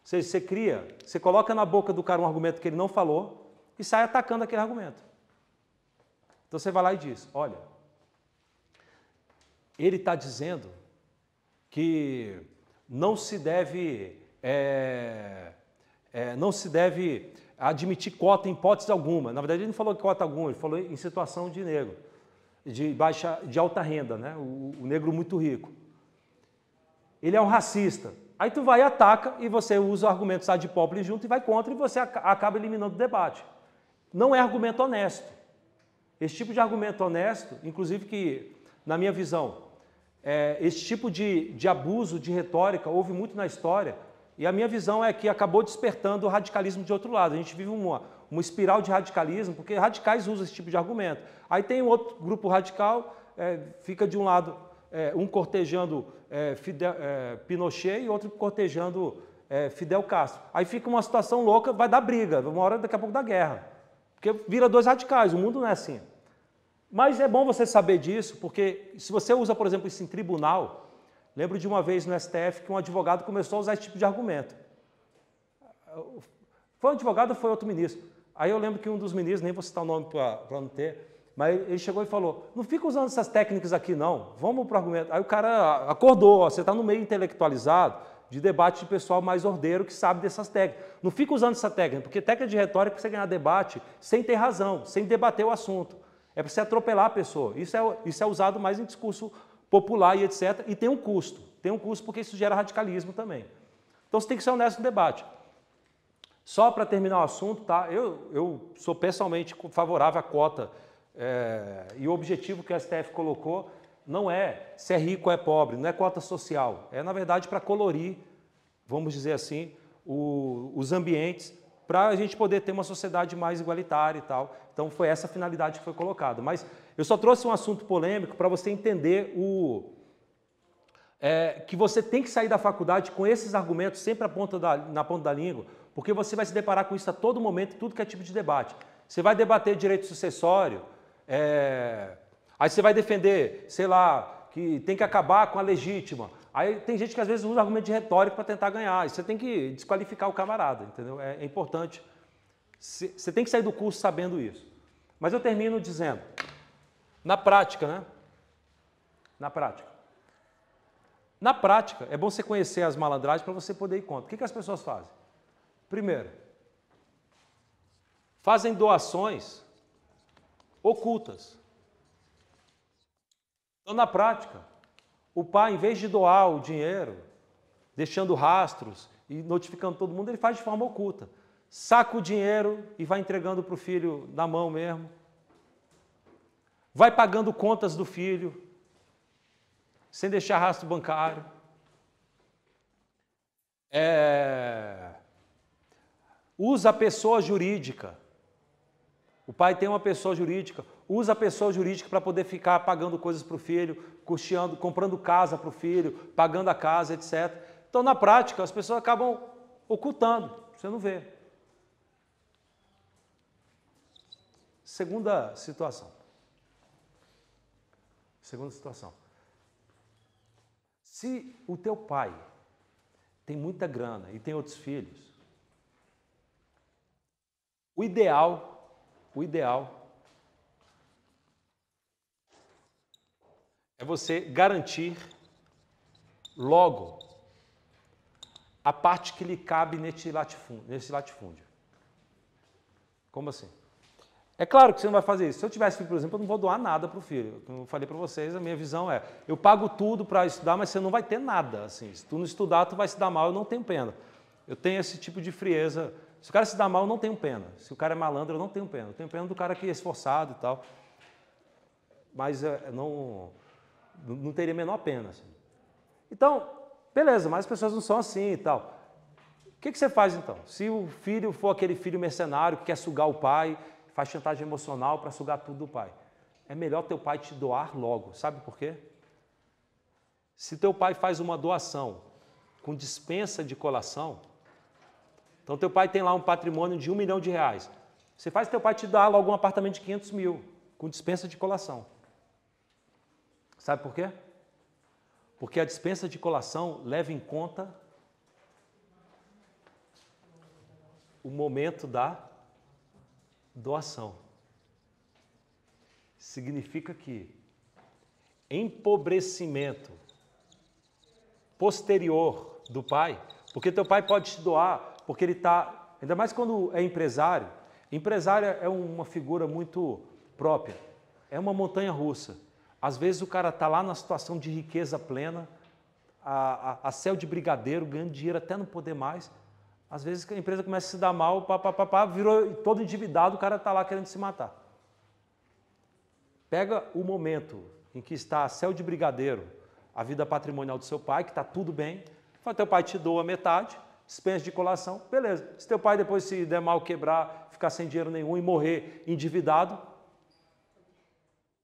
você coloca na boca do cara um argumento que ele não falou e sai atacando aquele argumento. Então você vai lá e diz, olha, ele está dizendo que não se deve admitir cota em hipótese alguma. Na verdade, ele não falou cota alguma, ele falou em situação de negro, de alta renda, né? O negro muito rico. Ele é um racista. Aí tu vai e ataca e você usa o argumento ad populi junto e vai contra e você acaba eliminando o debate. Não é argumento honesto. Esse tipo de argumento honesto, inclusive que, na minha visão, esse tipo de abuso de retórica houve muito na história e a minha visão é que acabou despertando o radicalismo de outro lado. A gente vive uma espiral de radicalismo porque radicais usam esse tipo de argumento. Aí tem um outro grupo radical, fica de um lado um cortejando Pinochet e outro cortejando Fidel Castro. Aí fica uma situação louca, vai dar briga, uma hora daqui a pouco dá guerra. Porque vira dois radicais, o mundo não é assim. Mas é bom você saber disso, porque se você usa, por exemplo, isso em tribunal, lembro de uma vez no STF que um advogado começou a usar esse tipo de argumento. Foi um advogado ou foi outro ministro? Aí eu lembro que um dos ministros, nem vou citar o nome para não ter, mas ele chegou e falou, não fica usando essas técnicas aqui não, vamos para o argumento. Aí o cara acordou, ó, você está no meio intelectualizado, de debate de pessoal mais ordeiro que sabe dessas técnicas. Não fica usando essa técnica, porque técnica de retórica é para você ganhar debate sem ter razão, sem debater o assunto. É para você atropelar a pessoa. Isso é usado mais em discurso popular e etc. E tem um custo. Tem um custo porque isso gera radicalismo também. Então você tem que ser honesto no debate. Só para terminar o assunto, tá? Eu sou pessoalmente favorável à cota. E o objetivo que a STF colocou não é se é rico ou é pobre, não é cota social. É, na verdade, para colorir, vamos dizer assim, os ambientes para a gente poder ter uma sociedade mais igualitária e tal. Então, foi essa a finalidade que foi colocada. Mas eu só trouxe um assunto polêmico para você entender que você tem que sair da faculdade com esses argumentos sempre na ponta da língua, porque você vai se deparar com isso a todo momento, tudo que é tipo de debate. Você vai debater direito sucessório, aí você vai defender, sei lá, que tem que acabar com a legítima. Aí tem gente que às vezes usa argumento de retórica para tentar ganhar. E você tem que desqualificar o camarada, entendeu? É importante. Você tem que sair do curso sabendo isso. Mas eu termino dizendo, na prática, né? Na prática, é bom você conhecer as malandragens para você poder ir contra. O que as pessoas fazem? Primeiro, fazem doações ocultas. Então, na prática, o pai, em vez de doar o dinheiro, deixando rastros e notificando todo mundo, ele faz de forma oculta. Saca o dinheiro e vai entregando para o filho na mão mesmo. Vai pagando contas do filho, sem deixar rastro bancário. Usa a pessoa jurídica. O pai tem uma pessoa jurídica, usa a pessoa jurídica para poder ficar pagando coisas para o filho, custeando, comprando casa para o filho, pagando a casa, etc. Então, na prática, as pessoas acabam ocultando, você não vê. Segunda situação. Se o teu pai tem muita grana e tem outros filhos, o ideal é você garantir logo a parte que lhe cabe nesse latifúndio. Como assim? É claro que você não vai fazer isso. Se eu tivesse filho, por exemplo, eu não vou doar nada para o filho. Como eu falei para vocês, a minha visão é, eu pago tudo para estudar, mas você não vai ter nada. Assim. Se tu não estudar, tu vai se dar mal, eu não tenho pena. Eu tenho esse tipo de frieza. Se o cara se dá mal, eu não tenho pena. Se o cara é malandro, eu não tenho pena. Eu tenho pena do cara que é esforçado e tal. Mas não teria a menor pena. Assim. Então, beleza, mas as pessoas não são assim e tal. O que você faz então? Se o filho for aquele filho mercenário que quer sugar o pai, faz chantagem emocional para sugar tudo do pai. É melhor teu pai te doar logo. Sabe por quê? Se teu pai faz uma doação com dispensa de colação, então teu pai tem lá um patrimônio de R$1 milhão. Você faz teu pai te dar logo um apartamento de 500 mil, com dispensa de colação. Sabe por quê? Porque a dispensa de colação leva em conta o momento da doação. Significa que empobrecimento posterior do pai, porque teu pai pode te doar, porque ele está, ainda mais quando é empresário, empresário é uma figura muito própria, é uma montanha russa. Às vezes o cara está lá na situação de riqueza plena, a céu de brigadeiro, ganhando dinheiro até não poder mais. Às vezes a empresa começa a se dar mal, virou todo endividado, o cara está lá querendo se matar. Pega o momento em que está a céu de brigadeiro, a vida patrimonial do seu pai, que está tudo bem, teu pai te doa metade, dispensa de colação, beleza. Se teu pai depois se der mal, quebrar, ficar sem dinheiro nenhum e morrer endividado,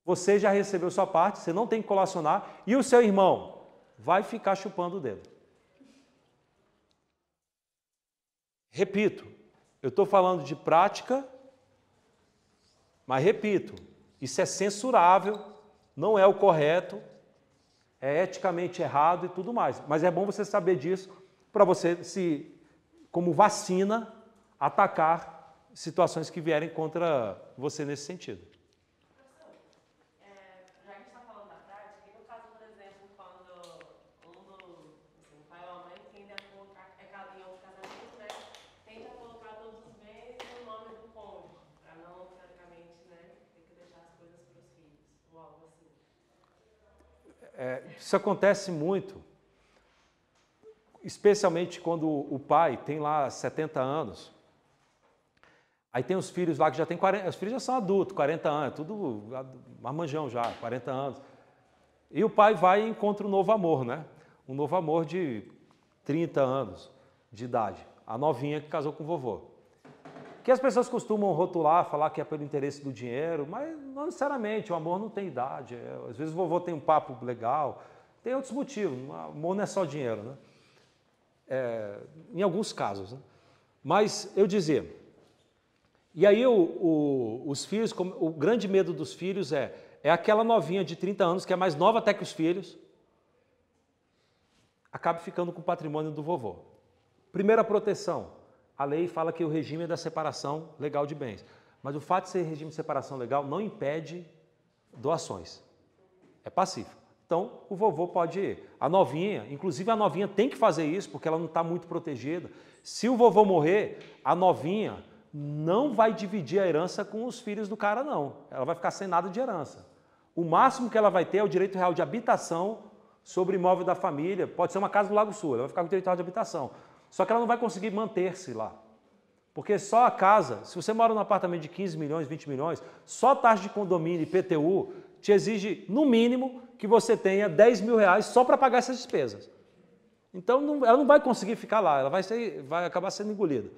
você já recebeu sua parte, você não tem que colacionar, e o seu irmão vai ficar chupando o dedo. Repito, eu estou falando de prática, mas repito, isso é censurável, não é o correto, é eticamente errado e tudo mais. Mas é bom você saber disso para você, como vacina, atacar situações que vierem contra você nesse sentido. Já que a gente está falando da prática, e no caso, por exemplo, quando o pai ou a mãe tende a colocar, em outro casamento, né, tenta colocar todos os bens no nome do cônjuge, para não, teoricamente, né, ter que deixar as coisas para os filhos, ou algo assim. Isso acontece muito, especialmente quando o pai tem lá 70 anos, aí tem os filhos lá que já tem 40, os filhos já são adultos, 40 anos, tudo marmanjão já, 40 anos. E o pai vai e encontra um novo amor, né? Um novo amor de 30 anos de idade, a novinha que casou com o vovô. Que as pessoas costumam rotular, falar que é pelo interesse do dinheiro, mas não necessariamente, o amor não tem idade. Às vezes o vovô tem um papo legal, tem outros motivos, o amor não é só dinheiro, né? Em alguns casos. Né? Mas eu dizia, e aí os filhos, o grande medo dos filhos é aquela novinha de 30 anos, que é mais nova até que os filhos, acaba ficando com o patrimônio do vovô. Primeira proteção, a lei fala que o regime é da separação legal de bens, mas o fato de ser regime de separação legal não impede doações, é pacífico. Então, o vovô pode ir. A novinha, inclusive a novinha tem que fazer isso, porque ela não está muito protegida. Se o vovô morrer, a novinha não vai dividir a herança com os filhos do cara, não. Ela vai ficar sem nada de herança. O máximo que ela vai ter é o direito real de habitação sobre o imóvel da família. Pode ser uma casa do Lago Sul, ela vai ficar com o direito real de habitação. Só que ela não vai conseguir manter-se lá. Porque só a casa, se você mora num apartamento de 15 milhões, 20 milhões, só a taxa de condomínio e IPTU te exige, no mínimo, que você tenha 10 mil reais só para pagar essas despesas. Então, ela não vai conseguir ficar lá, ela vai acabar sendo engolida.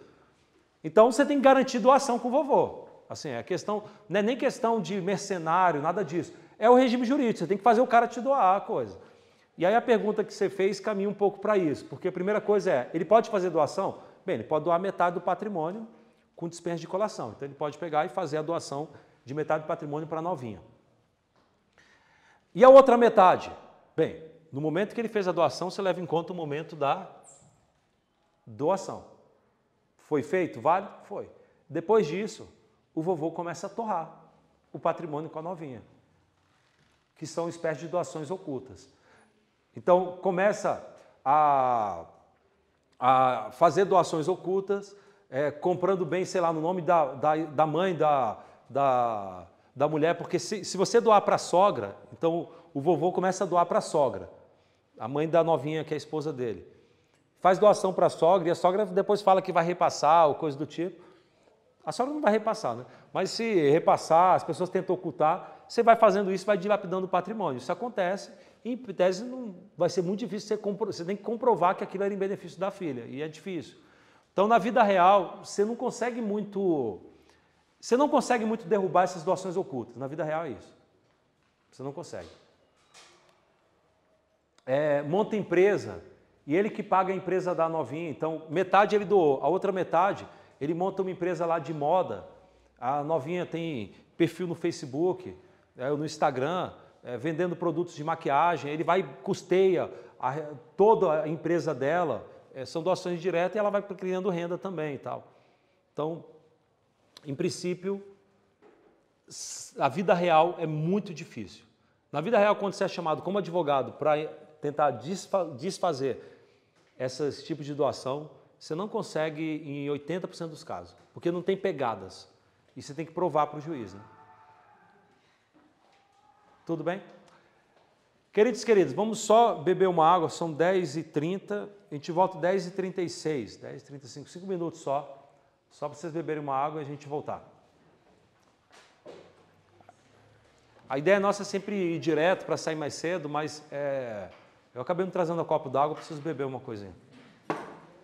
Então, você tem que garantir doação com o vovô. Assim, a questão, não é nem questão de mercenário, nada disso. É o regime jurídico, você tem que fazer o cara te doar a coisa. E aí a pergunta que você fez caminha um pouco para isso, porque a primeira coisa é, ele pode fazer doação? Bem, ele pode doar metade do patrimônio com dispensa de colação. Então, ele pode pegar e fazer a doação de metade do patrimônio para a novinha. E a outra metade? Bem, no momento que ele fez a doação, você leva em conta o momento da doação. Foi feito? Vale? Foi. Depois disso, o vovô começa a torrar o patrimônio com a novinha, que são espécies de doações ocultas. Então, começa a fazer doações ocultas, comprando bem, sei lá, no nome da mãe da mulher, porque se você doar para a sogra, então o vovô começa a doar para a sogra, a mãe da novinha, que é a esposa dele. Faz doação para a sogra e a sogra depois fala que vai repassar ou coisa do tipo. A sogra não vai repassar, né? Mas se repassar, as pessoas tentam ocultar, você vai fazendo isso, vai dilapidando o patrimônio. Isso acontece, e em tese não, vai ser muito difícil, você tem que comprovar que aquilo era em benefício da filha, e é difícil. Então, na vida real, você não consegue muito derrubar essas doações ocultas. Na vida real é isso. Você não consegue. Monta empresa, e ele que paga a empresa da novinha. Então, metade ele doou, a outra metade, ele monta uma empresa lá de moda. A novinha tem perfil no Facebook, no Instagram, vendendo produtos de maquiagem. Ele vai custeia toda a empresa dela. São doações diretas e ela vai criando renda também e tal. Então, em princípio, a vida real é muito difícil. Na vida real, quando você é chamado como advogado para tentar desfazer esse tipo de doação, você não consegue em 80% dos casos, porque não tem pegadas. E você tem que provar para o juiz. Né? Tudo bem? Queridos e queridas, vamos só beber uma água, são 10h30, a gente volta 10h36, 10h35, 5 minutos só para vocês beberem uma água e a gente voltar. A ideia nossa é sempre ir direto para sair mais cedo, mas eu acabei me trazendo um copo d'água, preciso beber uma coisinha.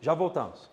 Já voltamos.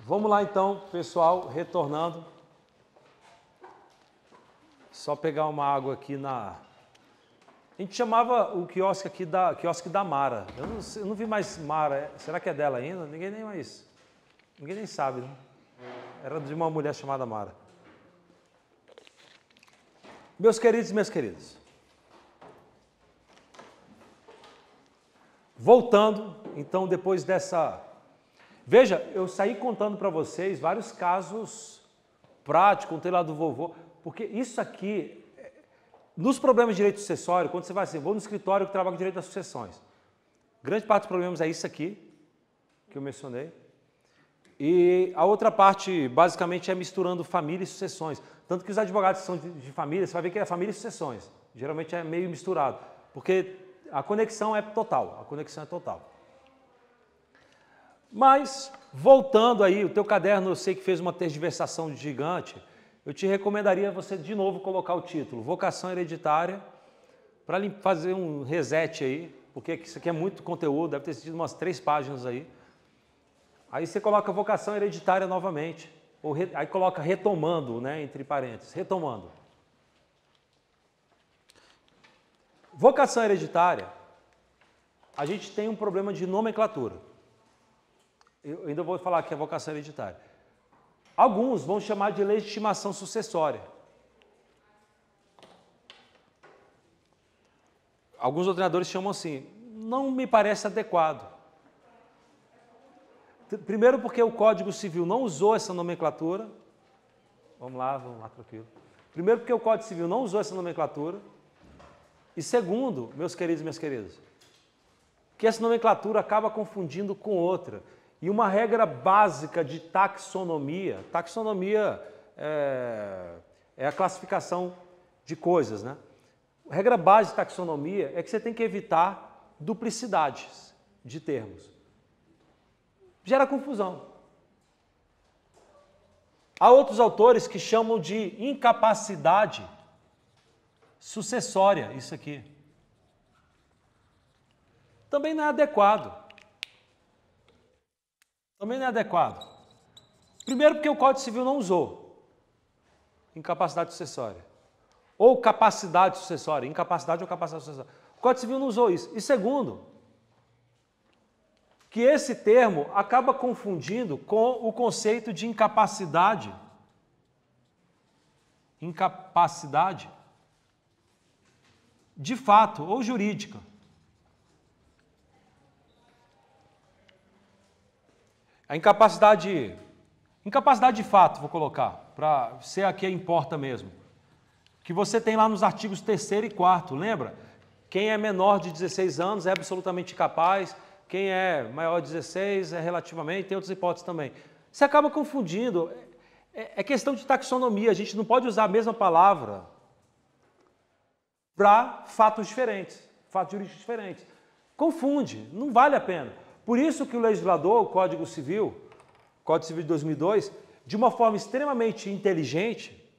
Vamos lá então, pessoal, retornando. Só pegar uma água aqui na... A gente chamava o quiosque aqui quiosque da Mara. Eu não vi mais Mara. Será que é dela ainda? Ninguém nem sabe, né? Era de uma mulher chamada Mara. Meus queridos e minhas queridas. Voltando, então, depois dessa... Veja, eu saí contando para vocês vários casos práticos, contei lá do vovô, porque isso aqui... Nos problemas de direito sucessório, quando você vai assim, vou no escritório que trabalha com direito das sucessões. Grande parte dos problemas é isso aqui, que eu mencionei. E a outra parte, basicamente, é misturando família e sucessões. Tanto que os advogados que são de família, você vai ver que é família e sucessões. Geralmente é meio misturado, porque a conexão é total. Mas, voltando aí, o teu caderno, eu sei que fez uma tergiversação gigante, eu te recomendaria você de novo colocar o título, Vocação Hereditária, para fazer um reset aí, porque isso aqui é muito conteúdo, deve ter sido umas 3 páginas aí. Aí você coloca Vocação Hereditária novamente, aí coloca retomando, né, entre parênteses, retomando. Vocação hereditária, a gente tem um problema de nomenclatura. Eu ainda vou falar que é vocação hereditária. Alguns vão chamar de legitimação sucessória. Alguns doutrinadores chamam assim. Não me parece adequado. Primeiro porque o Código Civil não usou essa nomenclatura. Vamos lá, tranquilo. Primeiro porque o Código Civil não usou essa nomenclatura. E segundo, meus queridos e minhas queridas, que essa nomenclatura acaba confundindo com outra. E uma regra básica de taxonomia é a classificação de coisas, né? A regra básica de taxonomia é que você tem que evitar duplicidades de termos. Gera confusão. Há outros autores que chamam de incapacidade sucessória, isso aqui. Também não é adequado. Primeiro porque o Código Civil não usou incapacidade sucessória. Ou capacidade sucessória, incapacidade ou capacidade sucessória. O Código Civil não usou isso. E segundo, que esse termo acaba confundindo com o conceito de incapacidade. Incapacidade de fato ou jurídica. A incapacidade de fato, vou colocar, para ser a que importa mesmo. Que você tem lá nos artigos 3º e 4º, lembra? Quem é menor de 16 anos é absolutamente incapaz, quem é maior de 16 é relativamente, tem outras hipóteses também. Você acaba confundindo, é questão de taxonomia, a gente não pode usar a mesma palavra para fatos diferentes, fatos jurídicos diferentes. Confunde, não vale a pena. Por isso que o legislador, o Código Civil de 2002, de uma forma extremamente inteligente,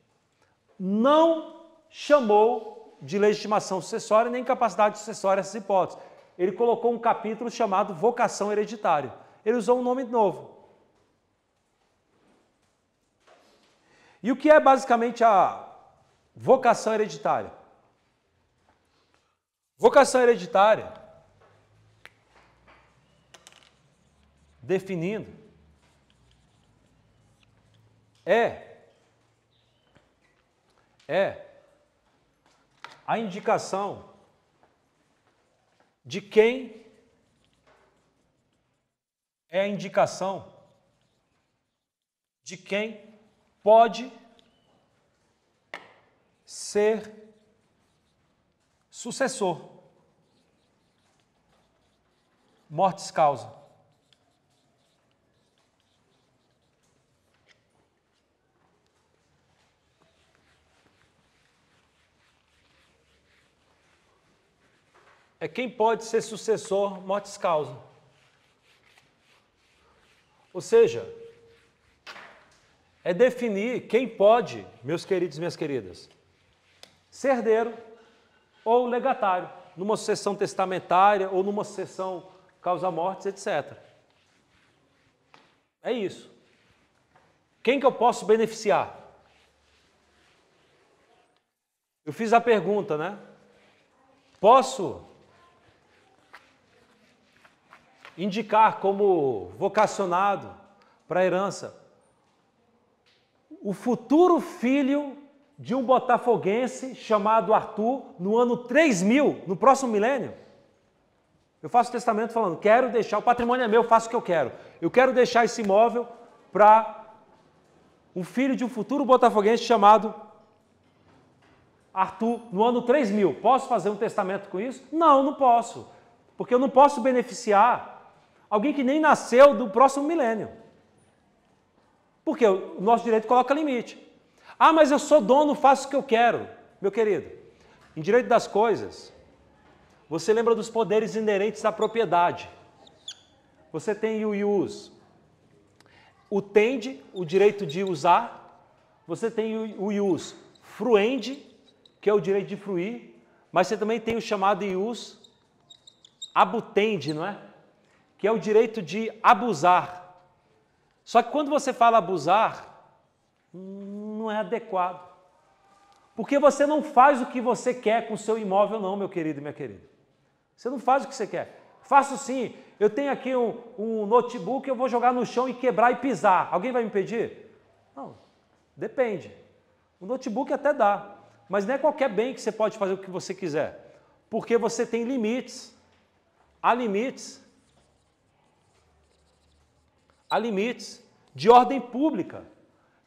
não chamou de legitimação sucessória nem incapacidade sucessória essas hipóteses. Ele colocou um capítulo chamado vocação hereditária. Ele usou um nome novo. E o que é basicamente a vocação hereditária? Vocação hereditária, definindo, é a indicação de quem pode ser sucessor. Mortis causa. É quem pode ser sucessor mortis causa. Ou seja, é definir quem pode, meus queridos e minhas queridas, ser herdeiro ou legatário, numa sucessão testamentária ou numa sucessão causa-mortes, etc. É isso. Quem que eu posso beneficiar? Eu fiz a pergunta, né? Posso indicar como vocacionado para a herança o futuro filho de um botafoguense chamado Arthur no ano 3000, no próximo milênio? Eu faço testamento falando, quero deixar, o patrimônio é meu, faço o que eu quero. Eu quero deixar esse imóvel para um filho de um futuro botafoguense chamado Arthur no ano 3000. Posso fazer um testamento com isso? Não, não posso. Porque eu não posso beneficiar alguém que nem nasceu do próximo milênio. Porque o nosso direito coloca limite. Ah, mas eu sou dono, faço o que eu quero. Meu querido, em direito das coisas, você lembra dos poderes inerentes à propriedade. Você tem o ius, o tende, o direito de usar. Você tem o ius fruendi, que é o direito de fruir. Mas você também tem o chamado ius abutendi, não é? Que é o direito de abusar. Só que quando você fala abusar, não é adequado. Porque você não faz o que você quer com o seu imóvel não, meu querido e minha querida. Você não faz o que você quer. Faço sim. Eu tenho aqui um notebook, eu vou jogar no chão e quebrar e pisar. Alguém vai me impedir? Não. Depende. O notebook até dá. Mas não é qualquer bem que você pode fazer o que você quiser. Porque você tem limites. Há limites. Há limites de ordem pública.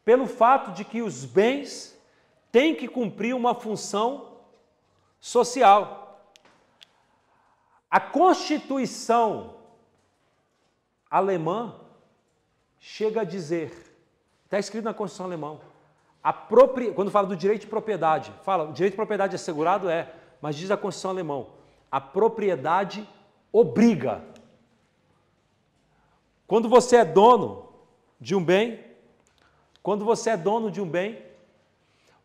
Pelo fato de que os bens têm que cumprir uma função social. A Constituição alemã chega a dizer, está escrito na Constituição alemã, quando fala do direito de propriedade, fala, o direito de propriedade assegurado mas diz a Constituição alemã, a propriedade obriga. Quando você é dono de um bem,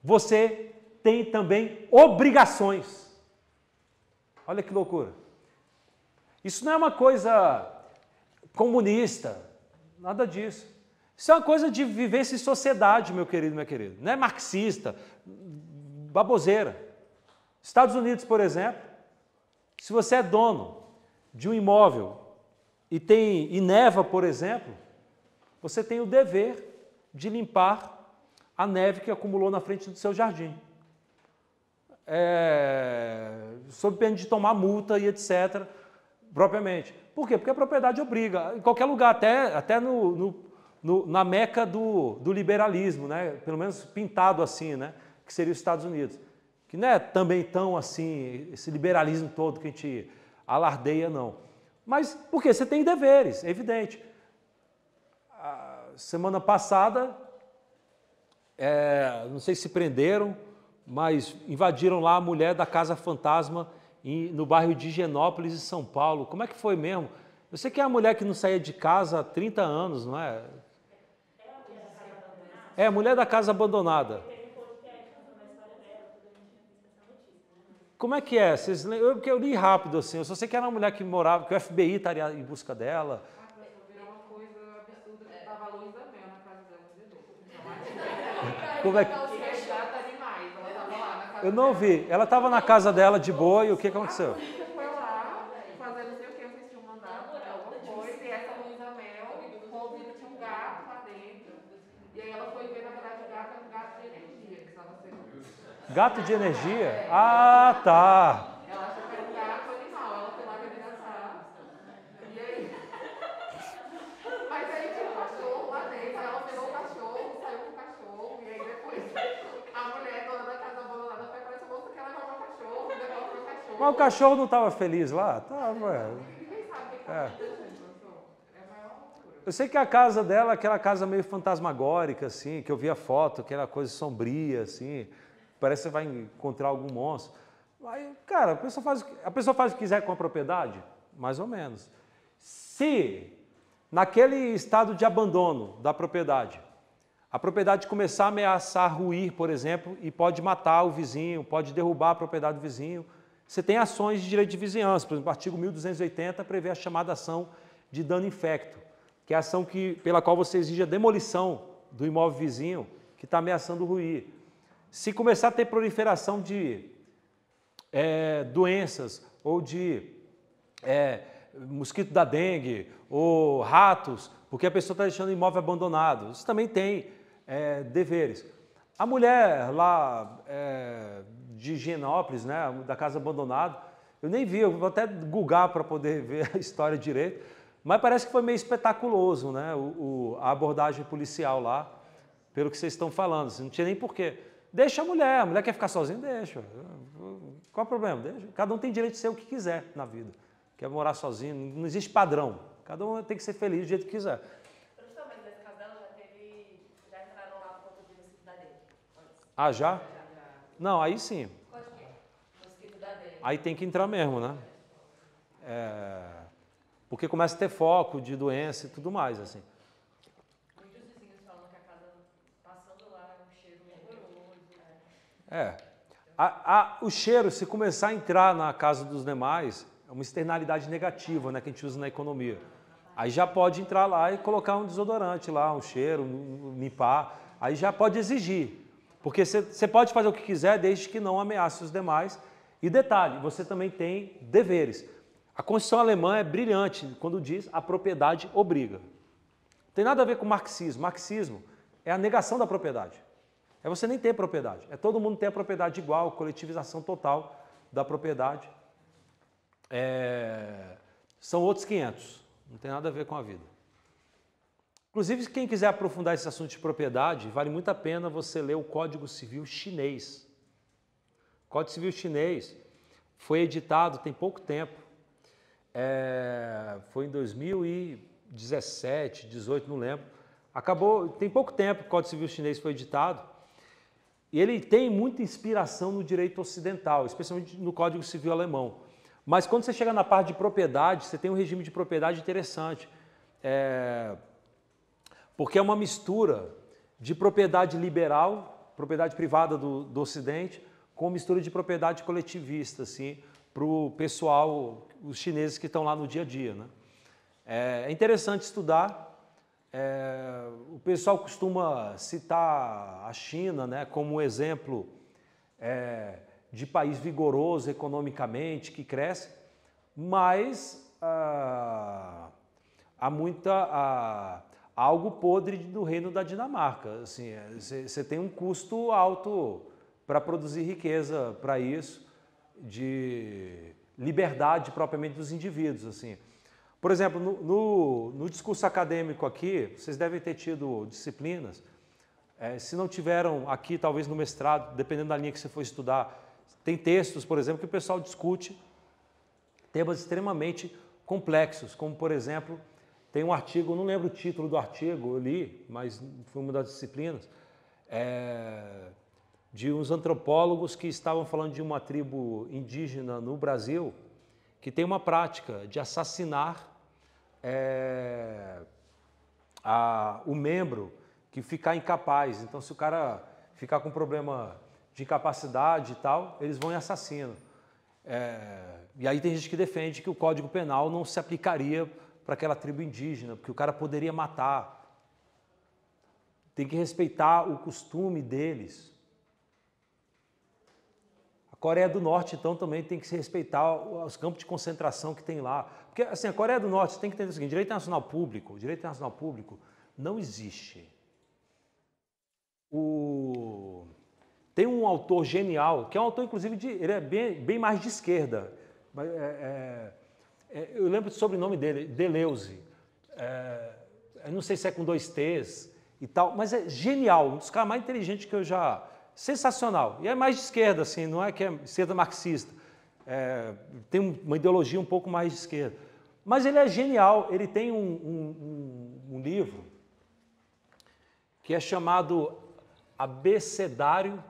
você tem também obrigações. Olha que loucura. Isso não é uma coisa comunista, nada disso. Isso é uma coisa de vivência em sociedade, meu querido, minha querida. Não é marxista, baboseira. Estados Unidos, por exemplo, se você é dono de um imóvel e neva, por exemplo, você tem o dever de limpar a neve que acumulou na frente do seu jardim. Sob pena de tomar multa e etc., propriamente. Por quê? Porque a propriedade obriga. Em qualquer lugar, até na meca do liberalismo, né? Pelo menos pintado assim, né? Que seria os Estados Unidos. Que não é também tão assim, esse liberalismo todo que a gente alardeia, não. Mas por quê? Você tem deveres, é evidente. A semana passada, não sei se prenderam, mas invadiram lá a mulher da Casa Fantasma no bairro de Higienópolis, em São Paulo. Como é que foi mesmo? Eu sei que é a mulher que não saía de casa há 30 anos, não é? É a mulher da casa abandonada. Como é que é? Vocês lembram? Porque eu li rápido assim, eu só sei que era uma mulher que morava, que o FBI estaria em busca dela. Virou uma coisa absurda que estava a luz da mel na casa dela. Como é que... Eu não ouvi. Ela estava na casa dela de boa e o que aconteceu? A polícia foi lá fazer não sei o que, vocês tinham mandado alguma coisa, e essa luz da mel, ouvindo tinha um gato lá dentro. E aí ela foi ver, na verdade, o gato era um gato de energia que estava sendo. Gato de energia? Ah, tá. Ela achou que era um gato animal, ela foi lá verificar. E aí. Mas aí tinha um cachorro lá dentro, ela pegou o cachorro, saiu com o cachorro, e aí depois a mulher, dona da casa abandonada, foi para essa moça que ela levou o cachorro, devolveu o cachorro. Mas o cachorro não estava feliz lá? Tava. Ninguém sabe o que está acontecendo. É a maior loucura. Eu sei que a casa dela é aquela casa meio fantasmagórica, assim, que eu vi a foto, aquela coisa sombria, assim, parece que você vai encontrar algum monstro. Aí, cara, a pessoa faz o que quiser com a propriedade? Mais ou menos. Se, naquele estado de abandono da propriedade, a propriedade começar a ameaçar ruir, por exemplo, e pode matar o vizinho, pode derrubar a propriedade do vizinho, você tem ações de direito de vizinhança. Por exemplo, o artigo 1280 prevê a chamada ação de dano infecto, que é a ação pela qual você exige a demolição do imóvel vizinho que está ameaçando ruir. Se começar a ter proliferação de doenças ou de mosquito da dengue ou ratos, porque a pessoa está deixando o imóvel abandonado, isso também tem deveres. A mulher lá de Higienópolis, né, da casa abandonada, eu nem vi, eu vou até googar para poder ver a história direito, mas parece que foi meio espetaculoso, né, a abordagem policial lá, pelo que vocês estão falando, não tinha nem porquê. Deixa a mulher quer ficar sozinha, deixa. Qual é o problema? Deixa. Cada um tem direito de ser o que quiser na vida. Quer morar sozinho, não existe padrão. Cada um tem que ser feliz do jeito que quiser. Professor, mas nesse caso dela já entraram lá por conta de mosquito da dengue? Ah, já? Não, aí sim. Qual que é? Mosquito da dengue. Aí tem que entrar mesmo, né? Porque começa a ter foco de doença e tudo mais, assim. Muitos vizinhos falam que a casa passando lá é um cheiro horroroso. O cheiro, se começar a entrar na casa dos demais, é uma externalidade negativa, né, que a gente usa na economia. Aí já pode entrar lá e colocar um desodorante lá, um cheiro, limpar. Aí já pode exigir. Porque você pode fazer o que quiser desde que não ameace os demais. E detalhe, você também tem deveres. A Constituição alemã é brilhante quando diz a propriedade obriga. Não tem nada a ver com marxismo. Marxismo é a negação da propriedade. É você nem ter propriedade. É todo mundo ter a propriedade igual, coletivização total da propriedade. São outros 500. Não tem nada a ver com a vida. Inclusive, quem quiser aprofundar esse assunto de propriedade, vale muito a pena você ler o Código Civil chinês. O Código Civil chinês foi editado tem pouco tempo. Foi em 2017, 18, não lembro. Tem pouco tempo que o Código Civil chinês foi editado. E ele tem muita inspiração no direito ocidental, especialmente no Código Civil alemão. Mas quando você chega na parte de propriedade, você tem um regime de propriedade interessante. Porque é uma mistura de propriedade liberal, propriedade privada do Ocidente, com mistura de propriedade coletivista, assim, para o pessoal, os chineses que estão lá no dia a dia, né? É interessante estudar. O pessoal costuma citar a China, né, como um exemplo de país vigoroso economicamente, que cresce, mas há algo podre do reino da Dinamarca. Assim, você tem um custo alto para produzir riqueza para isso, de liberdade propriamente dos indivíduos. Assim. Por exemplo, no discurso acadêmico aqui, vocês devem ter tido disciplinas, se não tiveram aqui, talvez no mestrado, dependendo da linha que você for estudar, tem textos, por exemplo, que o pessoal discute temas extremamente complexos, como, por exemplo, tem um artigo, não lembro o título do artigo, eu li, mas foi uma das disciplinas, de uns antropólogos que estavam falando de uma tribo indígena no Brasil que tem uma prática de assassinar o membro que ficar incapaz. Então, se o cara ficar com problema de incapacidade e tal, eles vão e assassinam. E aí tem gente que defende que o Código Penal não se aplicaria para aquela tribo indígena, porque o cara poderia matar. Tem que respeitar o costume deles. A Coreia do Norte, então, também tem que se respeitar os campos de concentração que tem lá. Porque, assim, a Coreia do Norte tem que entender o seguinte, direito internacional público não existe. Tem um autor genial, que é um autor, inclusive, ele é bem mais de esquerda. Eu lembro do sobrenome dele, Deleuze. Eu não sei se é com 2 T's e tal, mas é genial, um dos caras mais inteligentes que eu já... Sensacional. E é mais de esquerda, assim, não é que é esquerda marxista. Tem uma ideologia um pouco mais de esquerda. Mas ele é genial, ele tem um livro que é chamado Abecedário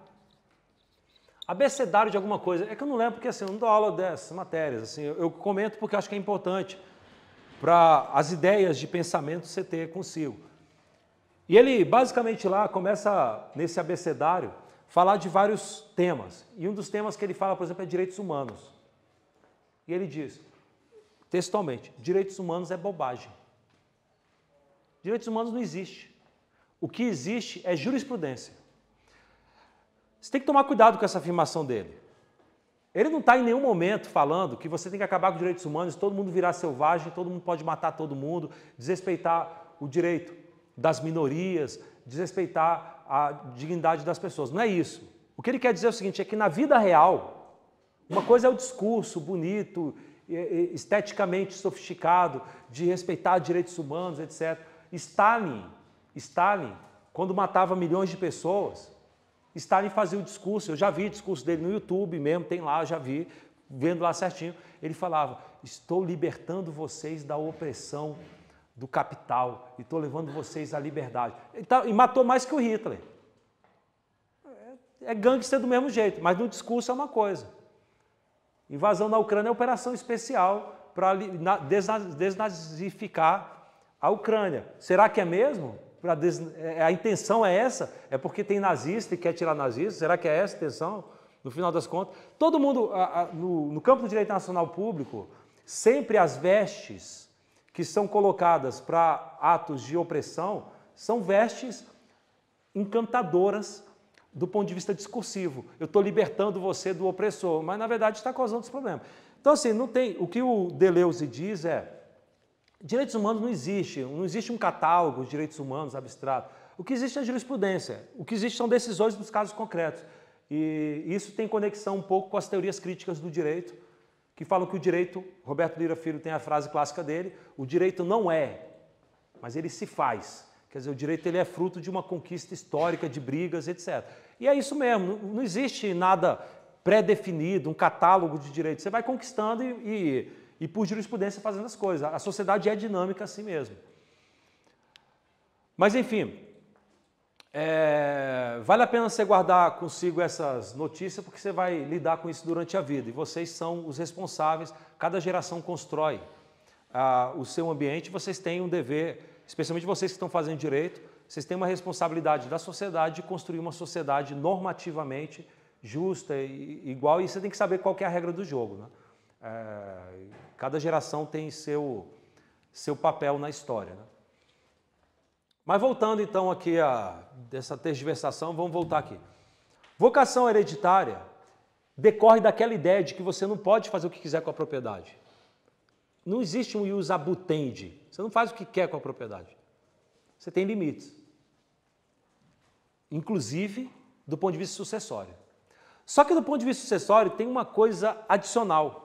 de alguma coisa. É que eu não lembro, porque assim, eu não dou aula dessas matérias. Assim, eu comento porque acho que é importante para as ideias de pensamento você ter consigo. E ele, basicamente, lá começa, nesse abecedário, falar de vários temas. E um dos temas que ele fala, por exemplo, é direitos humanos. E ele diz, textualmente, direitos humanos é bobagem. Direitos humanos não existe. O que existe é jurisprudência. Você tem que tomar cuidado com essa afirmação dele. Ele não está em nenhum momento falando que você tem que acabar com os direitos humanos, todo mundo virar selvagem, todo mundo pode matar todo mundo, desrespeitar o direito das minorias, desrespeitar a dignidade das pessoas. Não é isso. O que ele quer dizer é o seguinte, é que na vida real, uma coisa é o discurso bonito, esteticamente sofisticado, de respeitar direitos humanos, etc. Stalin, quando matava milhões de pessoas, Stalin fazia o discurso, eu já vi o discurso dele no YouTube mesmo, tem lá, eu já vi, vendo lá certinho, ele falava, estou libertando vocês da opressão do capital, e estou levando vocês à liberdade. E matou mais que o Hitler. É gangster do mesmo jeito, mas no discurso é uma coisa. Invasão na Ucrânia é operação especial para desnazificar a Ucrânia. Será que é mesmo? A intenção é essa? É porque tem nazista e quer tirar nazista? Será que é essa a intenção? No final das contas, todo mundo, no campo do direito nacional público, sempre as vestes que são colocadas para atos de opressão são vestes encantadoras do ponto de vista discursivo. Eu estou libertando você do opressor, mas na verdade está causando os problemas. Então, assim, não tem. O que o Deleuze diz é: direitos humanos não existe um catálogo de direitos humanos abstrato. O que existe é jurisprudência. O que existe são decisões nos casos concretos. E isso tem conexão um pouco com as teorias críticas do direito, que falam que o direito, Roberto Lira Filho tem a frase clássica dele, o direito não é, mas ele se faz. Quer dizer, o direito ele é fruto de uma conquista histórica, de brigas, etc. E é isso mesmo, não existe nada pré-definido, um catálogo de direitos. Você vai conquistando e por jurisprudência fazendo as coisas. A sociedade é dinâmica assim mesmo. Mas, enfim, vale a pena você guardar consigo essas notícias, porque você vai lidar com isso durante a vida. E vocês são os responsáveis, cada geração constrói o seu ambiente, vocês têm um dever, especialmente vocês que estão fazendo direito, vocês têm uma responsabilidade da sociedade de construir uma sociedade normativamente justa e igual, e você tem que saber qual que é a regra do jogo, né? Cada geração tem seu papel na história, né? Mas voltando então aqui dessa tergiversação, vamos voltar aqui. Vocação hereditária decorre daquela ideia de que você não pode fazer o que quiser com a propriedade. Não existe um ius abutendi. Você não faz o que quer com a propriedade. Você tem limites. Inclusive do ponto de vista sucessório. Só que do ponto de vista sucessório tem uma coisa adicional.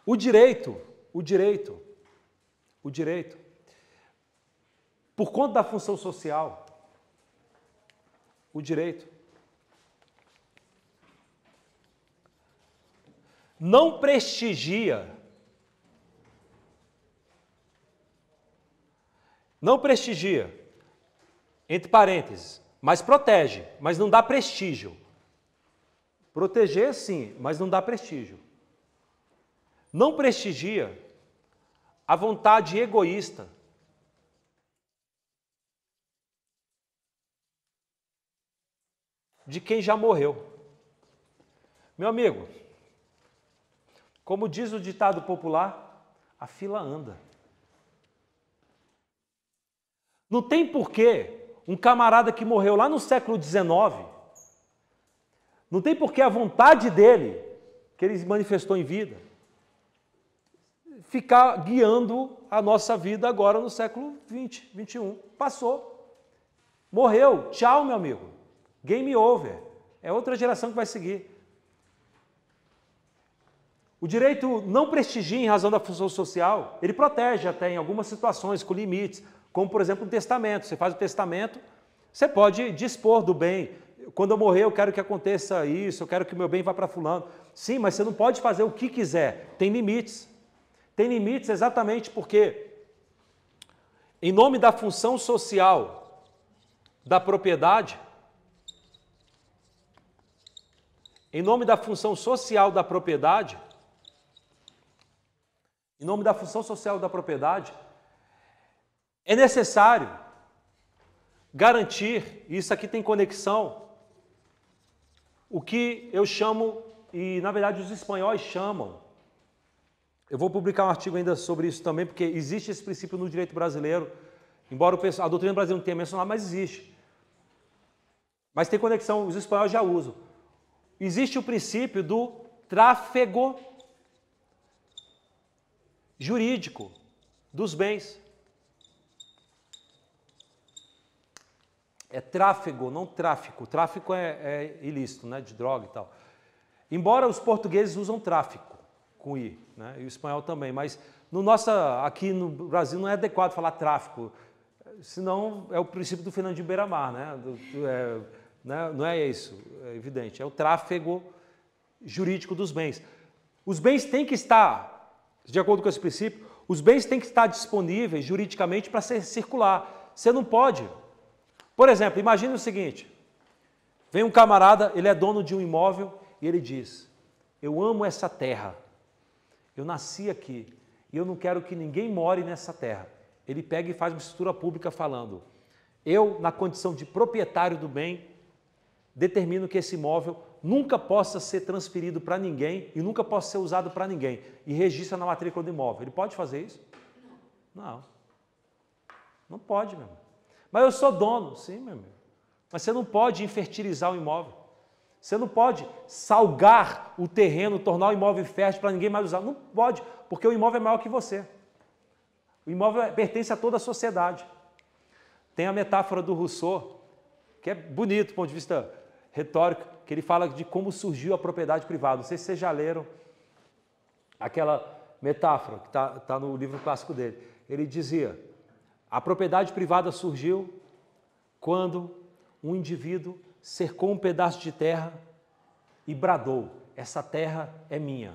O direito, por conta da função social, o direito não prestigia, entre parênteses, mas protege, mas não dá prestígio. Proteger, sim, mas não dá prestígio. Não prestigia a vontade egoísta de quem já morreu. Meu amigo, como diz o ditado popular, a fila anda. Não tem porquê um camarada que morreu lá no século XIX, não tem porquê a vontade dele, que ele manifestou em vida, ficar guiando a nossa vida agora no século XX, XXI. Passou. Morreu. Tchau, meu amigo. Game over. É outra geração que vai seguir. O direito não prestigia em razão da função social, ele protege até em algumas situações, com limites, como, por exemplo, um testamento. Você faz o testamento, você pode dispor do bem. Quando eu morrer, eu quero que aconteça isso, eu quero que o meu bem vá para fulano. Sim, mas você não pode fazer o que quiser. Tem limites. Tem limites exatamente porque, em nome da função social da propriedade, é necessário garantir, e isso aqui tem conexão, o que eu chamo, e na verdade os espanhóis chamam, Eu vou publicar um artigo ainda sobre isso também, porque existe esse princípio no direito brasileiro, embora a doutrina brasileira não tenha mencionado, mas existe. Mas tem conexão, os espanhóis já usam. Existe o princípio do tráfego jurídico dos bens. É tráfego, não tráfico. Tráfico é ilícito, né, de droga e tal. Embora os portugueses usam tráfico, com I, né, e o espanhol também, mas aqui no Brasil não é adequado falar tráfico, senão é o princípio do Fernandinho Beiramar, né, não é isso, é evidente, é o tráfego jurídico dos bens. Os bens têm que estar, de acordo com esse princípio, os bens têm que estar disponíveis juridicamente para circular. Você não pode... Por exemplo, imagine o seguinte, vem um camarada, ele é dono de um imóvel e ele diz, eu amo essa terra, eu nasci aqui e eu não quero que ninguém more nessa terra. Ele pega e faz uma escritura pública falando, eu, na condição de proprietário do bem, determino que esse imóvel nunca possa ser transferido para ninguém e nunca possa ser usado para ninguém e registra na matrícula do imóvel. Ele pode fazer isso? Não. Não pode, meu irmão. Mas eu sou dono, sim, meu amigo. Mas você não pode infertilizar o imóvel. Você não pode salgar o terreno, tornar o imóvel fértil para ninguém mais usar. Não pode, porque o imóvel é maior que você. O imóvel pertence a toda a sociedade. Tem a metáfora do Rousseau, que é bonito do ponto de vista retórico, que ele fala de como surgiu a propriedade privada. Não sei se vocês já leram aquela metáfora que está no livro clássico dele. Ele dizia... A propriedade privada surgiu quando um indivíduo cercou um pedaço de terra e bradou, essa terra é minha.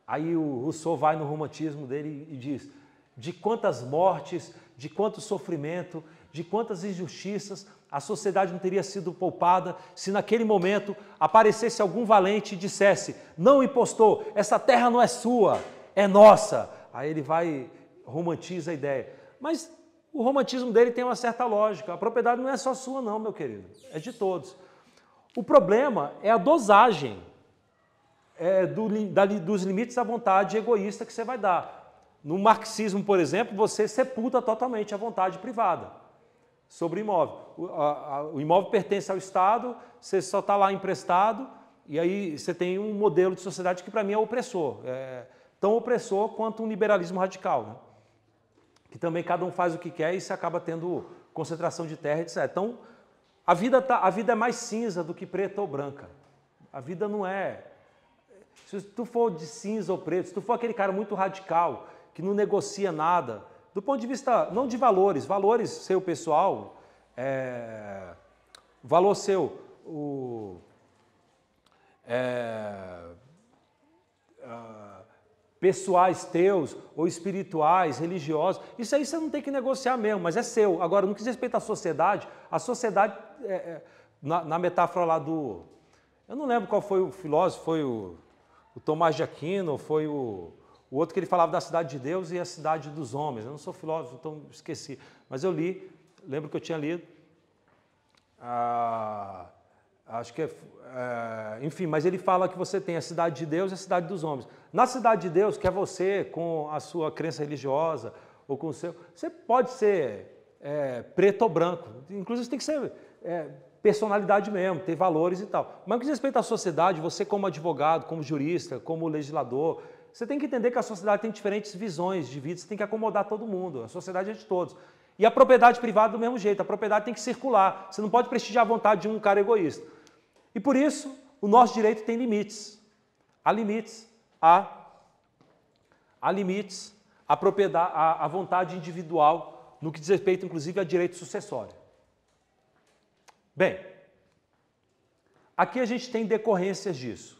Aí o Rousseau vai no romantismo dele e diz, de quantas mortes, de quanto sofrimento, de quantas injustiças a sociedade não teria sido poupada se naquele momento aparecesse algum valente e dissesse, não, impostor, essa terra não é sua, é nossa. Aí ele vai, romantiza a ideia. Mas o romantismo dele tem uma certa lógica. A propriedade não é só sua não, meu querido. É de todos. O problema é a dosagem dos limites da vontade egoísta que você vai dar. No marxismo, por exemplo, você sepulta totalmente a vontade privada sobre o imóvel. O imóvel pertence ao Estado, você só está lá emprestado, e aí você tem um modelo de sociedade que para mim é opressor. Tão opressor quanto um liberalismo radical, né? Que também cada um faz o que quer e você acaba tendo concentração de terra, etc. Então, a vida é mais cinza do que preta ou branca. A vida não é... Se tu for de cinza ou preto, se tu for aquele cara muito radical, que não negocia nada, do ponto de vista, não de valores seu pessoal, valor seu, pessoais teus, ou espirituais, religiosos, isso aí você não tem que negociar mesmo, mas é seu. Agora, no que diz respeito à sociedade, na metáfora lá do... Eu não lembro qual foi o filósofo, foi o Tomás de Aquino, ou foi o outro que ele falava da cidade de Deus e a cidade dos homens. Eu não sou filósofo, então esqueci. Mas eu lembro que eu tinha lido, acho que enfim, mas ele fala que você tem a cidade de Deus e a cidade dos homens. Na cidade de Deus, que é você com a sua crença religiosa, ou com o seu... Você pode ser preto ou branco, inclusive você tem que ser personalidade mesmo, ter valores e tal. Mas no que diz respeito à sociedade, você como advogado, como jurista, como legislador, você tem que entender que a sociedade tem diferentes visões de vida, você tem que acomodar todo mundo, a sociedade é de todos. E a propriedade privada do mesmo jeito, a propriedade tem que circular, você não pode prestigiar a vontade de um cara egoísta. E por isso, o nosso direito tem limites. Há limites à propriedade, à vontade individual, no que diz respeito, inclusive, a direito sucessório. Bem, aqui a gente tem decorrências disso.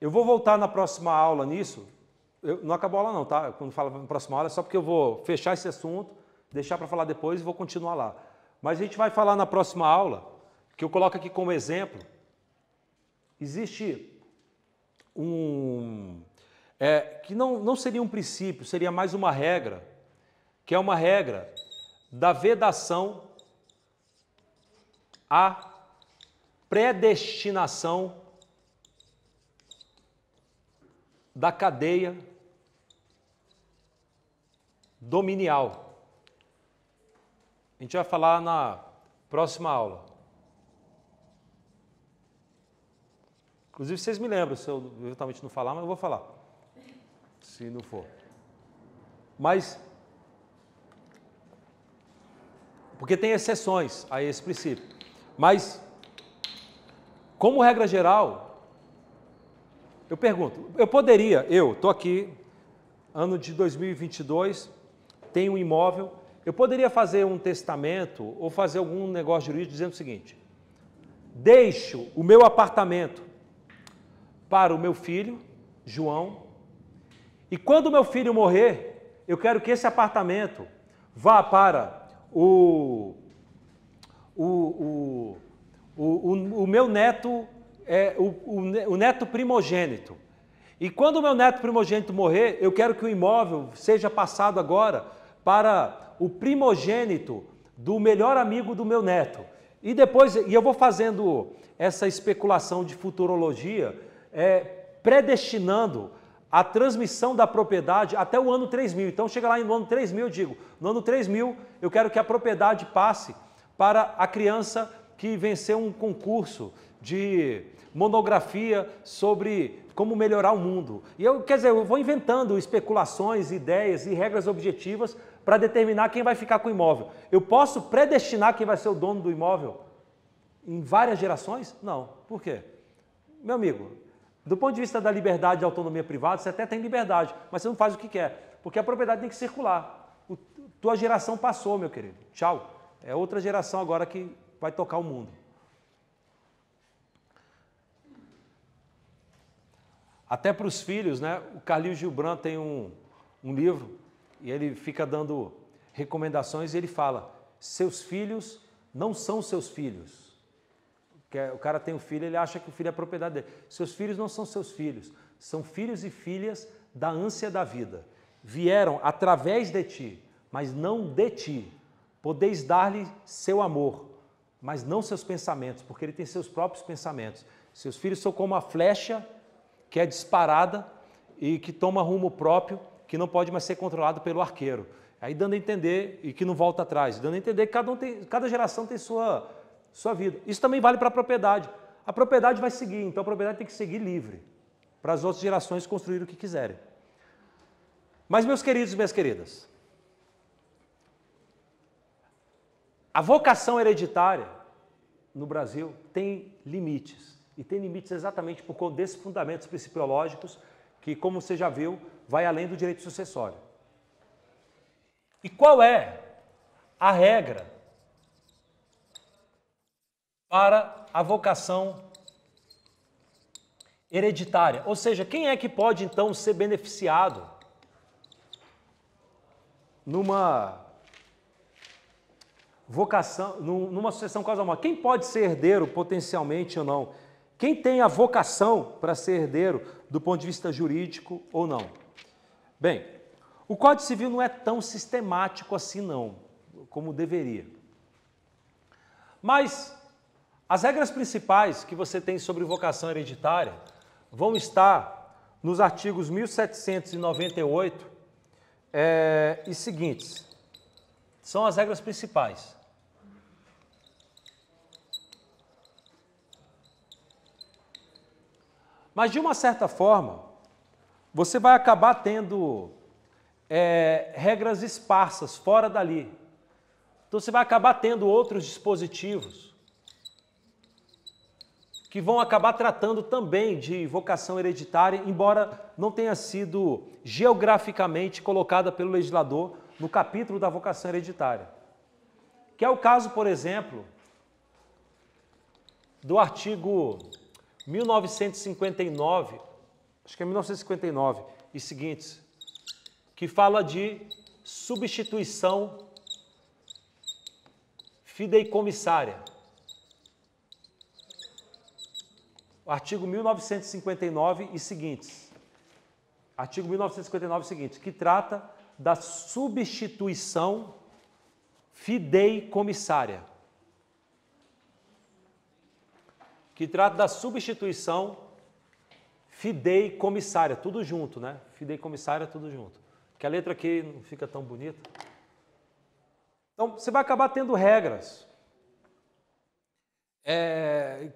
Eu vou voltar na próxima aula nisso. Não acabou a aula não, tá? Quando falo na próxima aula é só porque eu vou fechar esse assunto, deixar para falar depois e vou continuar lá. Mas a gente vai falar na próxima aula, que eu coloco aqui como exemplo, existe que não seria um princípio, seria mais uma regra, que é uma regra da vedação à predestinação da cadeia dominial. A gente vai falar na próxima aula. Inclusive, vocês me lembram, se eu eventualmente não falar, mas eu vou falar. Se não for. Mas, porque tem exceções a esse princípio. Mas, como regra geral, eu pergunto, eu estou aqui, ano de 2022, tenho um imóvel, eu poderia fazer um testamento ou fazer algum negócio jurídico dizendo o seguinte: deixo o meu apartamento para o meu filho, João, e quando o meu filho morrer, eu quero que esse apartamento vá para o meu neto, o neto primogênito. E quando o meu neto primogênito morrer, eu quero que o imóvel seja passado agora para o primogênito do melhor amigo do meu neto. E depois, e eu vou fazendo essa especulação de futurologia, predestinando a transmissão da propriedade até o ano 3000. Então chega lá no ano 3000, eu digo, no ano 3000 eu quero que a propriedade passe para a criança que venceu um concurso de monografia sobre como melhorar o mundo. E eu vou inventando especulações, ideias e regras objetivas para determinar quem vai ficar com o imóvel. Eu posso predestinar quem vai ser o dono do imóvel em várias gerações? Não. Por quê? Meu amigo, do ponto de vista da liberdade e autonomia privada, você até tem liberdade, mas você não faz o que quer, porque a propriedade tem que circular. Tua geração passou, meu querido. Tchau. É outra geração agora que vai tocar o mundo. Até para os filhos, né? O Khalil Gibran tem um livro e ele fica dando recomendações e ele fala: seus filhos não são seus filhos. O cara tem um filho, ele acha que o filho é propriedade dele. Seus filhos não são seus filhos, são filhos e filhas da ânsia da vida. Vieram através de ti, mas não de ti. Podeis dar-lhe seu amor, mas não seus pensamentos, porque ele tem seus próprios pensamentos. Seus filhos são como a flecha que é disparada e que toma rumo próprio, que não pode mais ser controlado pelo arqueiro. Aí dando a entender, e que não volta atrás, dando a entender que cada geração tem sua vida. Isso também vale para a propriedade. A propriedade vai seguir, então a propriedade tem que seguir livre, para as outras gerações construir o que quiserem. Mas, meus queridos e minhas queridas, a vocação hereditária no Brasil tem limites. E tem limites exatamente por conta desses fundamentos principiológicos que, como você já viu, vai além do direito sucessório. E qual é a regra para a vocação hereditária? Ou seja, quem é que pode, então, ser beneficiado numa vocação, numa sucessão casual? Quem pode ser herdeiro potencialmente ou não? Quem tem a vocação para ser herdeiro do ponto de vista jurídico ou não? Bem, o Código Civil não é tão sistemático assim não, como deveria. Mas as regras principais que você tem sobre vocação hereditária vão estar nos artigos 1798 e seguintes. São as regras principais. Mas, de uma certa forma, você vai acabar tendo regras esparsas fora dali. Então, você vai acabar tendo outros dispositivos que vão acabar tratando também de vocação hereditária, embora não tenha sido geograficamente colocada pelo legislador no capítulo da vocação hereditária. Que é o caso, por exemplo, do artigo 1959, acho que é 1959 e seguintes, que fala de substituição fideicomissária. O artigo 1959 e seguintes. Artigo 1959 e seguintes, que trata da substituição fideicomissária. Que trata da substituição fideicomissária, tudo junto, né? Fideicomissária, tudo junto. que a letra aqui não fica tão bonita. Então, você vai acabar tendo regras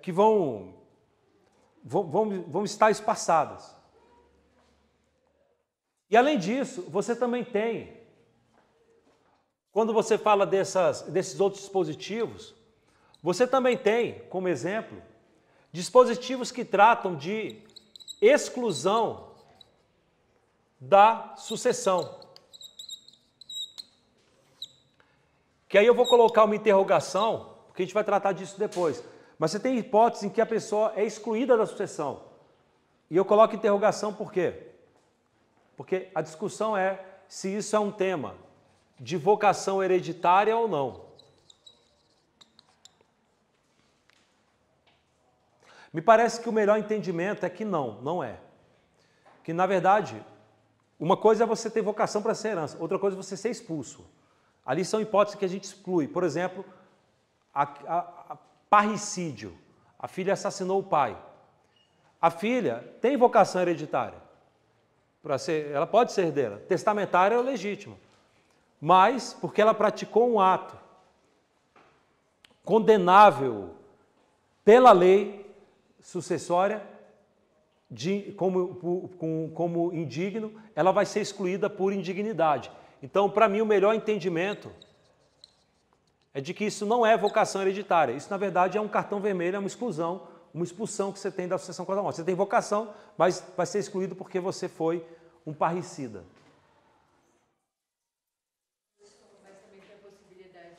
que vão estar espaçadas. E, além disso, você também tem, quando você fala desses outros dispositivos, você também tem, como exemplo, dispositivos que tratam de exclusão da sucessão. Que aí eu vou colocar uma interrogação, porque a gente vai tratar disso depois. Mas você tem hipótese em que a pessoa é excluída da sucessão. E eu coloco interrogação por quê? Porque a discussão é se isso é um tema de vocação hereditária ou não. Me parece que o melhor entendimento é que não é. Que, na verdade, uma coisa é você ter vocação para ser herança, outra coisa é você ser expulso. Ali são hipóteses que a gente exclui. Por exemplo, parricídio. A filha assassinou o pai. A filha tem vocação hereditária. Ela pode ser herdeira. Testamentária é legítimo. Mas, porque ela praticou um ato condenável pela lei sucessória, como indigno, ela vai ser excluída por indignidade. Então, para mim, o melhor entendimento é de que isso não é vocação hereditária. Isso, na verdade, é um cartão vermelho, é uma exclusão, uma expulsão que você tem da sucessão casual. Você tem vocação, mas vai ser excluído porque você foi um parricida. Mas também tem a possibilidade,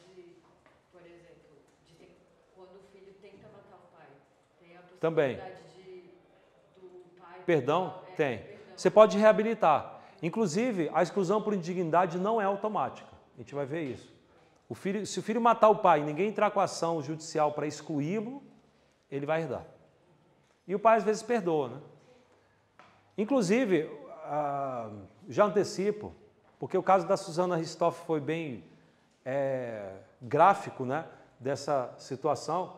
por exemplo, de ter, quando o filho tenta matar o pai, tem a possibilidade Também. do pai... Perdão? Tem. Você pode reabilitar. Inclusive, a exclusão por indignidade não é automática. A gente vai ver isso. Se o filho matar o pai e ninguém entrar com ação judicial para excluí-lo, ele vai herdar. E o pai às vezes perdoa, né? Inclusive, já antecipo, porque o caso da Susana Ristoff foi bem gráfico, né, dessa situação.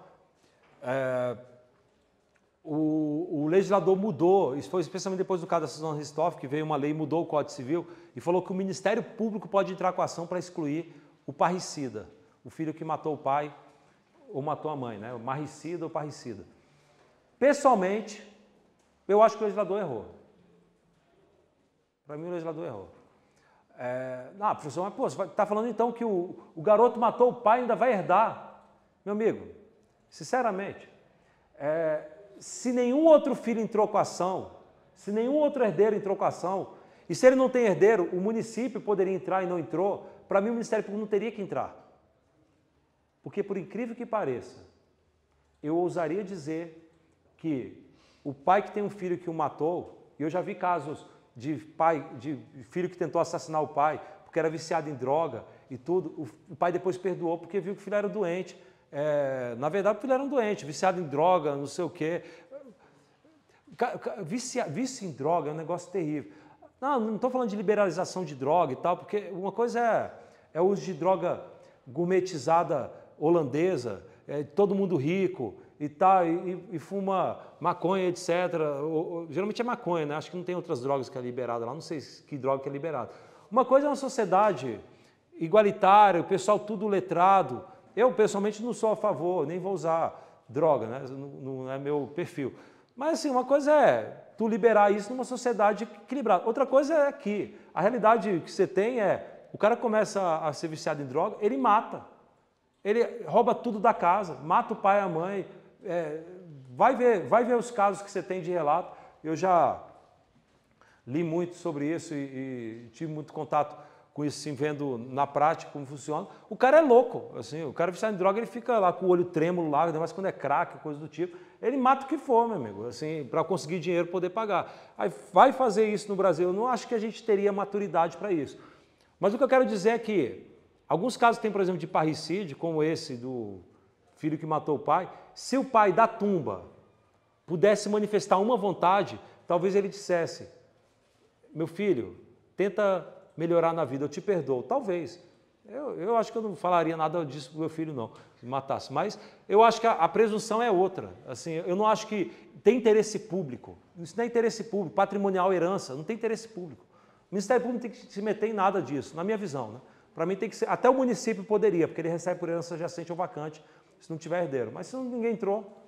O legislador mudou, isso foi especialmente depois do caso da Susana Ristoff, que veio uma lei, mudou o Código Civil, e falou que o Ministério Público pode entrar com ação para excluir o parricida, o filho que matou o pai ou matou a mãe, né? O marricida ou parricida. Pessoalmente, eu acho que o legislador errou. Para mim, o legislador errou. Professor, mas pô, você está falando então que o garoto matou o pai e ainda vai herdar? Meu amigo, sinceramente, se nenhum outro filho entrou com ação, se nenhum outro herdeiro entrou com ação, e se ele não tem herdeiro, o município poderia entrar e não entrou, para mim o Ministério Público não teria que entrar. Porque, por incrível que pareça, eu ousaria dizer que o pai que tem um filho que o matou, e eu já vi casos de filho que tentou assassinar o pai porque era viciado em droga e tudo, o pai depois perdoou porque viu que o filho era doente. Na verdade, o filho era um doente, viciado em droga, não sei o quê. Vício em droga é um negócio terrível. Não estou falando de liberalização de droga e tal, porque uma coisa é o uso de droga gourmetizada holandesa, todo mundo rico e tal, e fuma maconha, etc. Geralmente é maconha, né? Acho que não tem outras drogas que é liberada lá, não sei que droga que é liberada. Uma coisa é uma sociedade igualitária, o pessoal tudo letrado. Eu, pessoalmente, não sou a favor, nem vou usar droga, né? Não é meu perfil. Mas, assim, uma coisa é tu liberar isso numa sociedade equilibrada. Outra coisa é que a realidade que você tem o cara começa a ser viciado em droga, ele mata. Ele rouba tudo da casa, mata o pai e a mãe. Vai ver os casos que você tem de relato. Eu já li muito sobre isso e tive muito contato com isso, assim, vendo na prática como funciona. O cara é louco, assim, o cara viciado em droga, ele fica lá com o olho trêmulo lá, ainda mais quando é crack, coisa do tipo. Ele mata o que for, meu amigo, assim, para conseguir dinheiro poder pagar. Aí vai fazer isso no Brasil, eu não acho que a gente teria maturidade para isso. Mas o que eu quero dizer é que alguns casos tem, por exemplo, de parricídio, como esse do filho que matou o pai. Se o pai da tumba pudesse manifestar uma vontade, talvez ele dissesse: meu filho, tenta melhorar na vida, eu te perdoo. Talvez. Eu acho que eu não falaria nada disso para o meu filho, não, se matasse. Mas eu acho que a presunção é outra. Assim, eu não acho que tem interesse público. Isso não é interesse público. Patrimonial, herança, não tem interesse público. O Ministério Público não tem que se meter em nada disso, na minha visão. Né? Para mim tem que ser, até o município poderia, porque ele recebe por herança adjacente ou vacante, se não tiver herdeiro. Mas se ninguém entrou...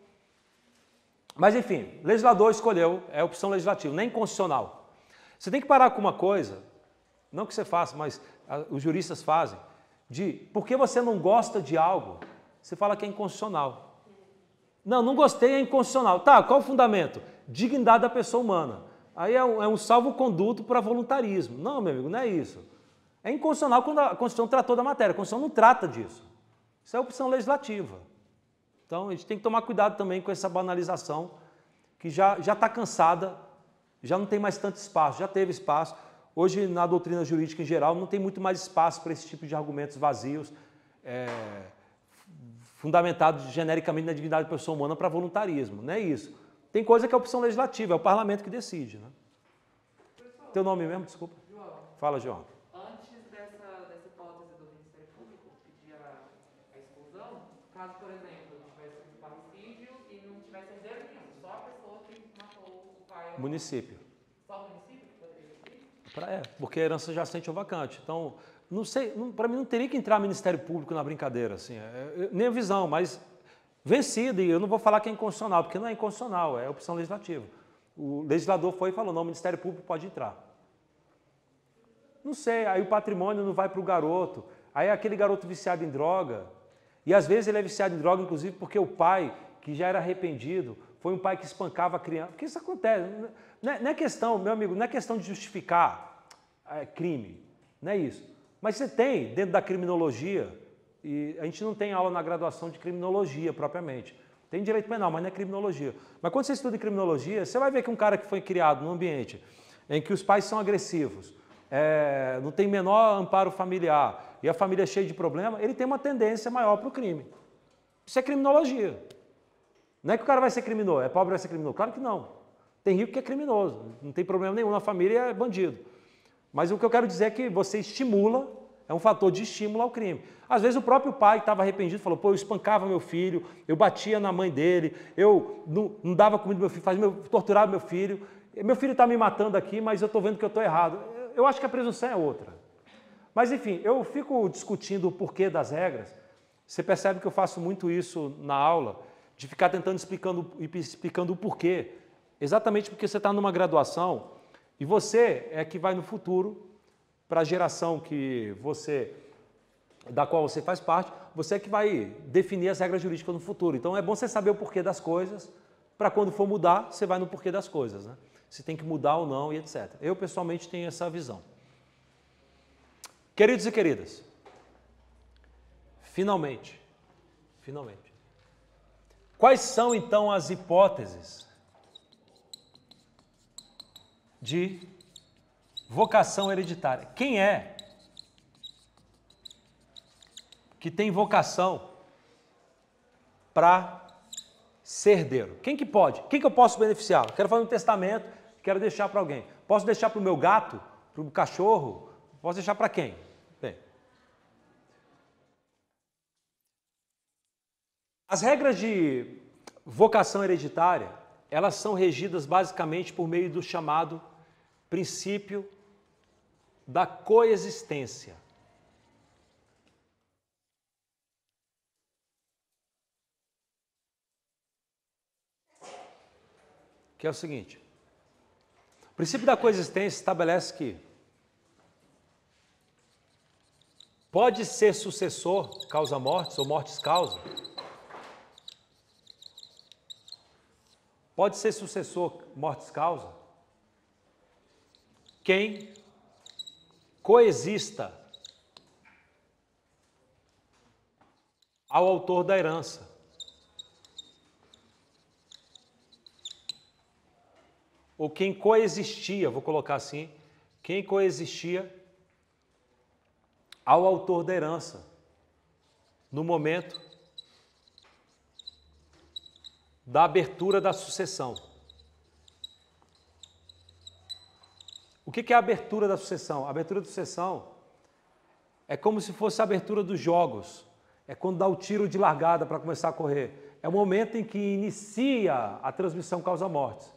Mas enfim, legislador escolheu, é opção legislativa, nem constitucional. Você tem que parar com uma coisa, não que você faça, mas os juristas fazem, de porque você não gosta de algo, você fala que é inconstitucional. Não, não gostei, é inconstitucional. Tá, qual o fundamento? Dignidade da pessoa humana. Aí é um salvo-conduto para voluntarismo. Não, meu amigo, não é isso. É inconstitucional quando a Constituição tratou da matéria. A Constituição não trata disso. Isso é opção legislativa. Então, a gente tem que tomar cuidado também com essa banalização, que já está cansada, já não tem mais tanto espaço, já teve espaço. Hoje, na doutrina jurídica em geral, não tem muito mais espaço para esse tipo de argumentos vazios, fundamentados genericamente na dignidade da pessoa humana para voluntarismo. Não é isso. Tem coisa que é opção legislativa, é o parlamento que decide. Né? Teu nome mesmo, desculpa? João. Fala, João. Antes dessa hipótese do Ministério Público pedir a exclusão, caso, por exemplo, tivesse um parricídio e não tivesse herdeiro nenhum, só a pessoa que matou o pai. Município. Só o município que poderia decidir? Porque a herança adjacente ou vacante. Então, não sei, para mim não teria que entrar Ministério Público na brincadeira, assim, nem a visão, mas vencido, e eu não vou falar que é inconstitucional, porque não é inconstitucional, é opção legislativa. O legislador foi e falou, não, o Ministério Público pode entrar. Não sei, aí o patrimônio não vai para o garoto, aí é aquele garoto viciado em droga, e às vezes ele é viciado em droga, inclusive porque o pai, que já era arrependido, foi um pai que espancava a criança, porque isso acontece, não é questão, meu amigo, não é questão de justificar crime, não é isso. Mas você tem, dentro da criminologia, e a gente não tem aula na graduação de criminologia propriamente, tem direito penal, mas não é criminologia. Mas quando você estuda em criminologia, você vai ver que um cara que foi criado num ambiente em que os pais são agressivos, não tem menor amparo familiar e a família é cheia de problema, ele tem uma tendência maior para o crime. Isso é criminologia. Não é que o cara vai ser criminoso, é pobre vai ser criminoso. Claro que não. Tem rico que é criminoso, não tem problema nenhum na família, é bandido. Mas o que eu quero dizer é que você estimula, é um fator de estímulo ao crime. Às vezes o próprio pai estava arrependido, falou, pô, eu espancava meu filho, eu batia na mãe dele, eu não dava comida pro meu filho, torturava meu filho está me matando aqui, mas eu estou vendo que eu estou errado. Eu acho que a presunção é outra. Mas enfim, eu fico discutindo o porquê das regras, você percebe que eu faço muito isso na aula, de ficar tentando explicando o porquê. Exatamente porque você está numa graduação e você é que vai no futuro, para a geração da qual você faz parte, você é que vai definir as regras jurídicas no futuro. Então é bom você saber o porquê das coisas, para quando for mudar, você vai no porquê das coisas. Né? Se tem que mudar ou não e etc. Eu pessoalmente tenho essa visão. Queridos e queridas, finalmente, quais são então as hipóteses de vocação hereditária? Quem é que tem vocação para ser herdeiro? Quem que pode? Quem que eu posso beneficiar? Quero fazer um testamento, quero deixar para alguém. Posso deixar para o meu gato? Para o cachorro? Posso deixar para quem? Bem, as regras de vocação hereditária, elas são regidas basicamente por meio do chamado princípio da coexistência. Que é o seguinte, o princípio da coexistência estabelece que pode ser sucessor causa-mortis ou mortis-causa, pode ser sucessor mortis-causa quem coexista ao autor da herança. Ou quem coexistia, vou colocar assim, quem coexistia ao autor da herança no momento da abertura da sucessão. O que é a abertura da sucessão? A abertura da sucessão é como se fosse a abertura dos jogos. É quando dá o tiro de largada para começar a correr. É o momento em que inicia a transmissão causa-mortes.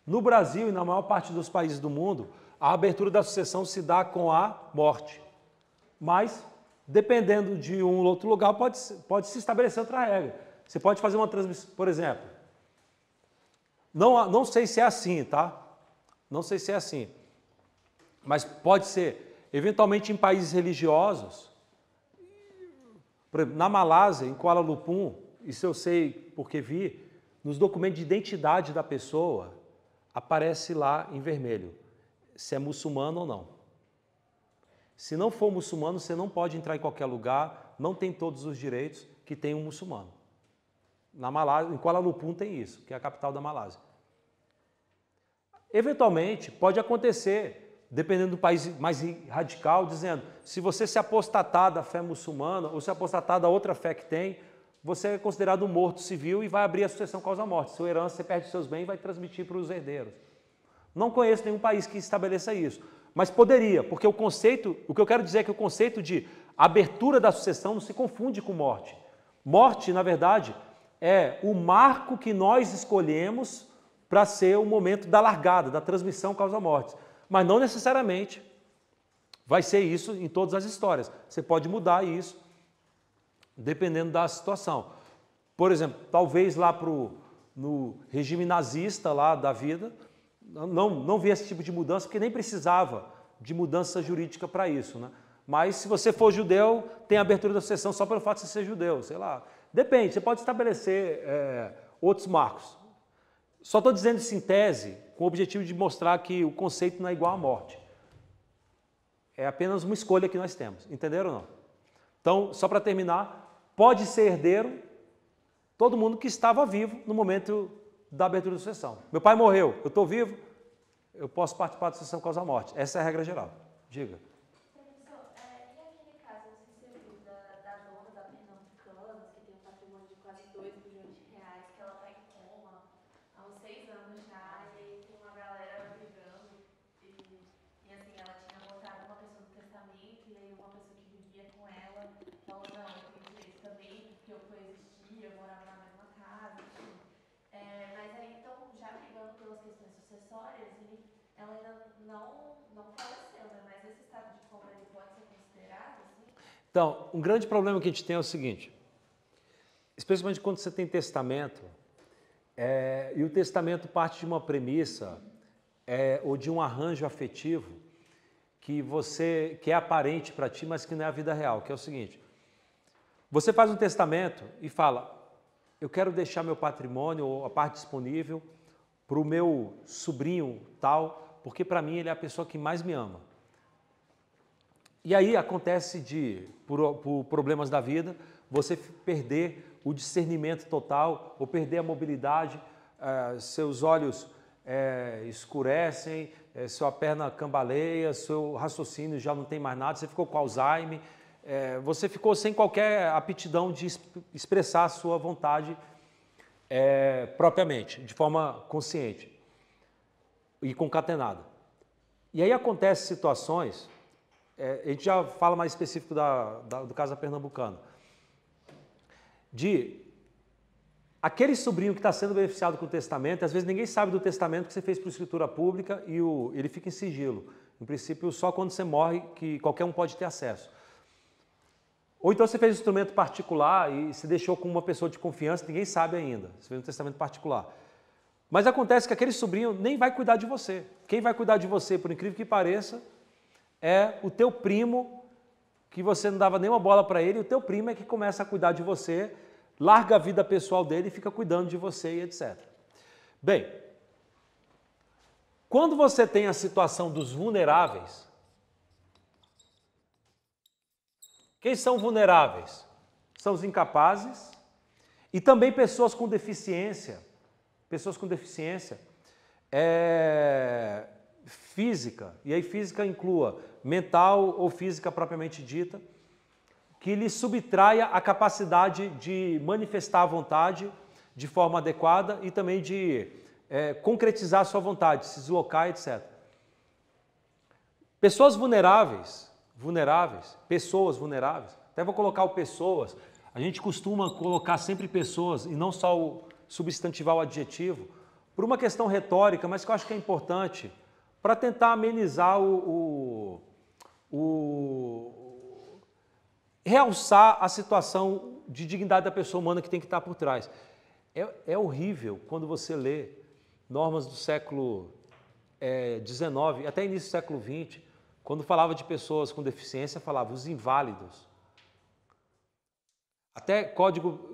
No Brasil e na maior parte dos países do mundo, a abertura da sucessão se dá com a morte. Mas, dependendo de um ou outro lugar, pode se estabelecer outra regra. Você pode fazer uma transmissão, por exemplo, não sei se é assim, tá? Não sei se é assim, mas pode ser, eventualmente em países religiosos, por exemplo, na Malásia, em Kuala Lumpur, isso eu sei porque vi, nos documentos de identidade da pessoa, aparece lá em vermelho, se é muçulmano ou não. Se não for muçulmano, você não pode entrar em qualquer lugar, não tem todos os direitos que tem um muçulmano. Na Malásia, em Kuala Lumpur tem isso, que é a capital da Malásia. Eventualmente, pode acontecer, dependendo do país mais radical, dizendo, se você se apostatar da fé muçulmana ou se apostatar da outra fé que tem, você é considerado um morto civil e vai abrir a sucessão causa-morte. Sua herança, você perde seus bens e vai transmitir para os herdeiros. Não conheço nenhum país que estabeleça isso, mas poderia, porque o que eu quero dizer é que o conceito de abertura da sucessão não se confunde com morte. Morte, na verdade, é o marco que nós escolhemos para ser o momento da largada, da transmissão causa-morte. Mas não necessariamente vai ser isso em todas as histórias. Você pode mudar isso dependendo da situação. Por exemplo, talvez lá no regime nazista lá da vida, não vi esse tipo de mudança, porque nem precisava de mudança jurídica para isso, né? Mas se você for judeu, tem abertura da sucessão só pelo fato de você ser judeu, sei lá. Depende, você pode estabelecer outros marcos. Só estou dizendo isso em tese, com o objetivo de mostrar que o conceito não é igual à morte. É apenas uma escolha que nós temos, entenderam ou não? Então, só para terminar, pode ser herdeiro todo mundo que estava vivo no momento da abertura da sucessão. Meu pai morreu, eu estou vivo, eu posso participar da sucessão causa-morte. Essa é a regra geral. Diga. Professor, e aquele caso, não sei se você viu, da dona da Pernambucanas, que tem um patrimônio de quase 2 bilhões de reais, que ela está em coma há uns 6 anos já, e aí tem uma galera brigando, e assim, ela tinha botado uma pessoa no testamento, e aí uma pessoa que vivia com ela falou, não, eu tenho direito também, porque eu coexistia, eu morava na mesma casa, enfim. Mas aí, então, já brigando pelas questões sucessórias, ela ainda não faleceu, né? Mas esse estado de coma ele pode ser considerado assim? Então, um grande problema que a gente tem é o seguinte, especialmente quando você tem testamento, e o testamento parte de uma premissa ou de um arranjo afetivo que é aparente para ti, mas que não é a vida real, que é o seguinte, você faz um testamento e fala, eu quero deixar meu patrimônio ou a parte disponível para o meu sobrinho tal, porque para mim ele é a pessoa que mais me ama. E aí acontece por problemas da vida, você perder o discernimento total ou perder a mobilidade, seus olhos escurecem, sua perna cambaleia, seu raciocínio já não tem mais nada, você ficou com Alzheimer, você ficou sem qualquer aptidão de expressar a sua vontade propriamente, de forma consciente e concatenada. E aí acontecem situações, a gente já fala mais específico do caso da Pernambucana, de aquele sobrinho que está sendo beneficiado com o testamento, às vezes ninguém sabe do testamento que você fez por escritura pública e ele fica em sigilo. Em princípio, só quando você morre que qualquer um pode ter acesso. Ou então você fez um instrumento particular e se deixou com uma pessoa de confiança, ninguém sabe ainda. Você fez um testamento particular. Mas acontece que aquele sobrinho nem vai cuidar de você. Quem vai cuidar de você, por incrível que pareça, é o teu primo, que você não dava nenhuma bola para ele, e o teu primo é que começa a cuidar de você, larga a vida pessoal dele e fica cuidando de você e etc. Bem, quando você tem a situação dos vulneráveis, quem são vulneráveis? São os incapazes e também pessoas com deficiência. Pessoas com deficiência física, e aí física inclua mental ou física propriamente dita, que lhe subtraia a capacidade de manifestar a vontade de forma adequada e também de concretizar a sua vontade, se deslocar, etc. Pessoas vulneráveis, pessoas vulneráveis, até vou colocar o pessoas, a gente costuma colocar sempre pessoas e não só substantivar o adjetivo, por uma questão retórica, mas que eu acho que é importante para tentar amenizar realçar a situação de dignidade da pessoa humana que tem que estar por trás. É horrível quando você lê normas do século XIX, até início do século XX, quando falava de pessoas com deficiência, falava os inválidos. Até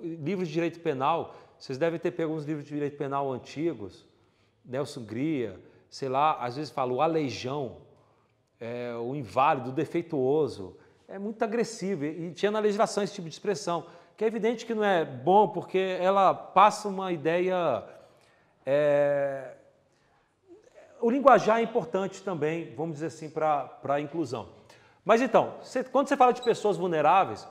livros de direito penal, vocês devem ter pego uns livros de direito penal antigos, Nelson Gria, sei lá, às vezes fala o aleijão, o inválido, o defeituoso. É muito agressivo e tinha na legislação esse tipo de expressão, que é evidente que não é bom porque ela passa uma ideia... O linguajar é importante também, vamos dizer assim, para a inclusão. Mas então, quando você fala de pessoas vulneráveis,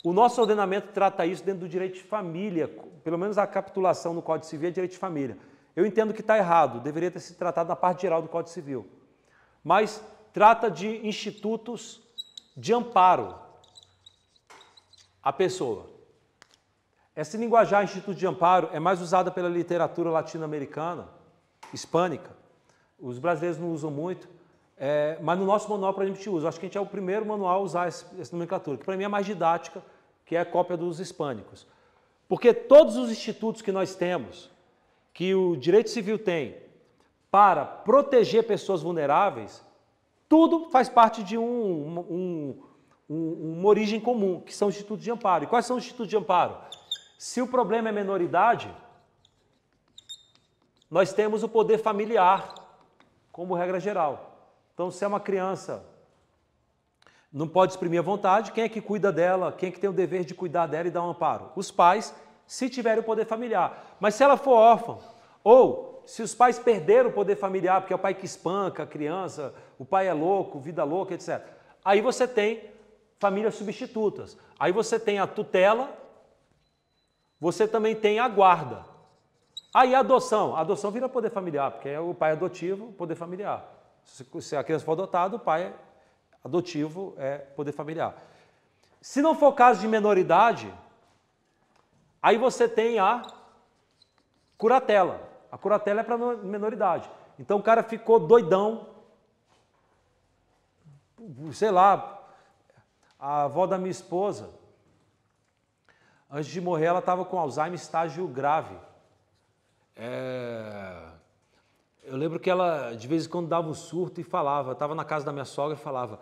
o nosso ordenamento trata isso dentro do direito de família, pelo menos a capitulação no Código Civil é direito de família. Eu entendo que está errado, deveria ter sido tratado na parte geral do Código Civil. Mas trata de institutos de amparo à pessoa. Essa linguajar instituto de amparo é mais usada pela literatura latino-americana, hispânica. Os brasileiros não usam muito, mas no nosso manual a gente usa. Acho que a gente é o primeiro manual a usar essa nomenclatura, que para mim é mais didática, que é a cópia dos hispânicos. Porque todos os institutos que nós temos, que o direito civil tem para proteger pessoas vulneráveis, tudo faz parte de uma origem comum, que são os institutos de amparo. E quais são os institutos de amparo? Se o problema é menoridade, nós temos o poder familiar, como regra geral. Então, se é uma criança, não pode exprimir a vontade, quem é que cuida dela? Quem é que tem o dever de cuidar dela e dar um amparo? Os pais, se tiverem o poder familiar. Mas se ela for órfã, ou se os pais perderam o poder familiar, porque é o pai que espanca a criança, o pai é louco, vida louca, etc. Aí você tem famílias substitutas. Aí você tem a tutela, você também tem a guarda. Aí a adoção vira poder familiar, porque é o pai adotivo, poder familiar. Se a criança for adotada, o pai adotivo é poder familiar. Se não for caso de menoridade, aí você tem a curatela. A curatela é para menoridade. Então o cara ficou doidão, sei lá, a avó da minha esposa, antes de morrer, ela estava com Alzheimer estágio grave. Eu lembro que ela, de vez em quando, dava um surto e falava, estava na casa da minha sogra e falava,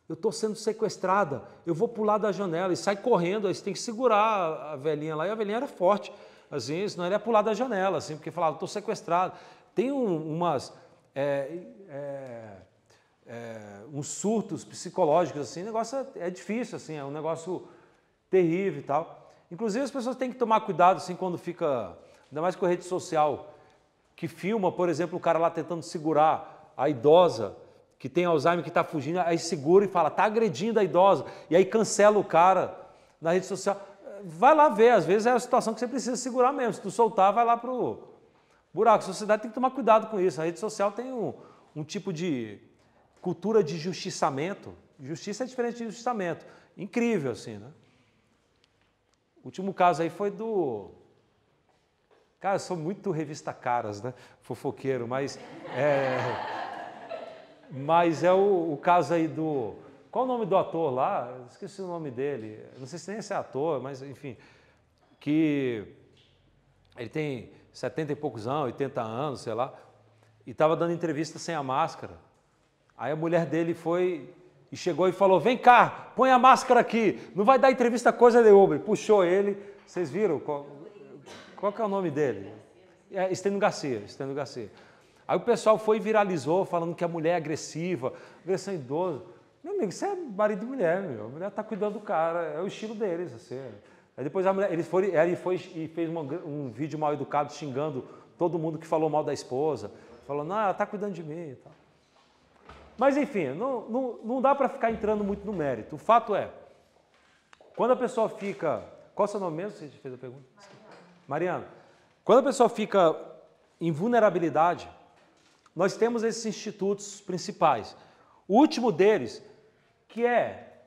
eu estou sendo sequestrada, eu vou pular da janela, e sai correndo, aí você tem que segurar a velhinha lá, e a velhinha era forte, assim, senão ela ia pular da janela, assim, porque falava, estou sequestrada. Tem uns surtos psicológicos, assim, o negócio é difícil, assim, é um negócio terrível e tal. Inclusive, as pessoas têm que tomar cuidado, assim, quando fica... Ainda mais com a rede social, que filma, por exemplo, o cara lá tentando segurar a idosa que tem Alzheimer, que está fugindo, aí segura e fala, está agredindo a idosa, e aí cancela o cara na rede social. Vai lá ver, às vezes é a situação que você precisa segurar mesmo. Se tu soltar, vai lá para o buraco. A sociedade tem que tomar cuidado com isso. A rede social tem um tipo de cultura de justiçamento. Justiça é diferente de justiçamento. Incrível, assim, né? O último caso aí foi do... Cara, eu sou muito revista Caras, né? Fofoqueiro, mas é o caso aí do... Qual o nome do ator lá? Eu esqueci o nome dele. Não sei se nem esse ator, mas enfim. Que ele tem 70 e poucos anos, 80 anos, sei lá. E estava dando entrevista sem a máscara. Aí a mulher dele foi e chegou e falou, vem cá, põe a máscara aqui. Não vai dar entrevista coisa nenhuma. E puxou ele. Vocês viram? Qual que é o nome dele? Estênio Garcia. Aí o pessoal foi e viralizou, falando que a mulher é agressiva, agressão idosa. Meu amigo, isso é marido e mulher, meu. A mulher está cuidando do cara, é o estilo deles, assim. Aí depois a mulher, ele foi e fez um vídeo mal educado xingando todo mundo que falou mal da esposa. Falou, não, ela está cuidando de mim e tal. Mas enfim, não dá para ficar entrando muito no mérito. O fato é, quando a pessoa fica... Qual é o seu nome mesmo? Você fez a pergunta? Mariana. Quando a pessoa fica em vulnerabilidade, nós temos esses institutos principais. O último deles, que é...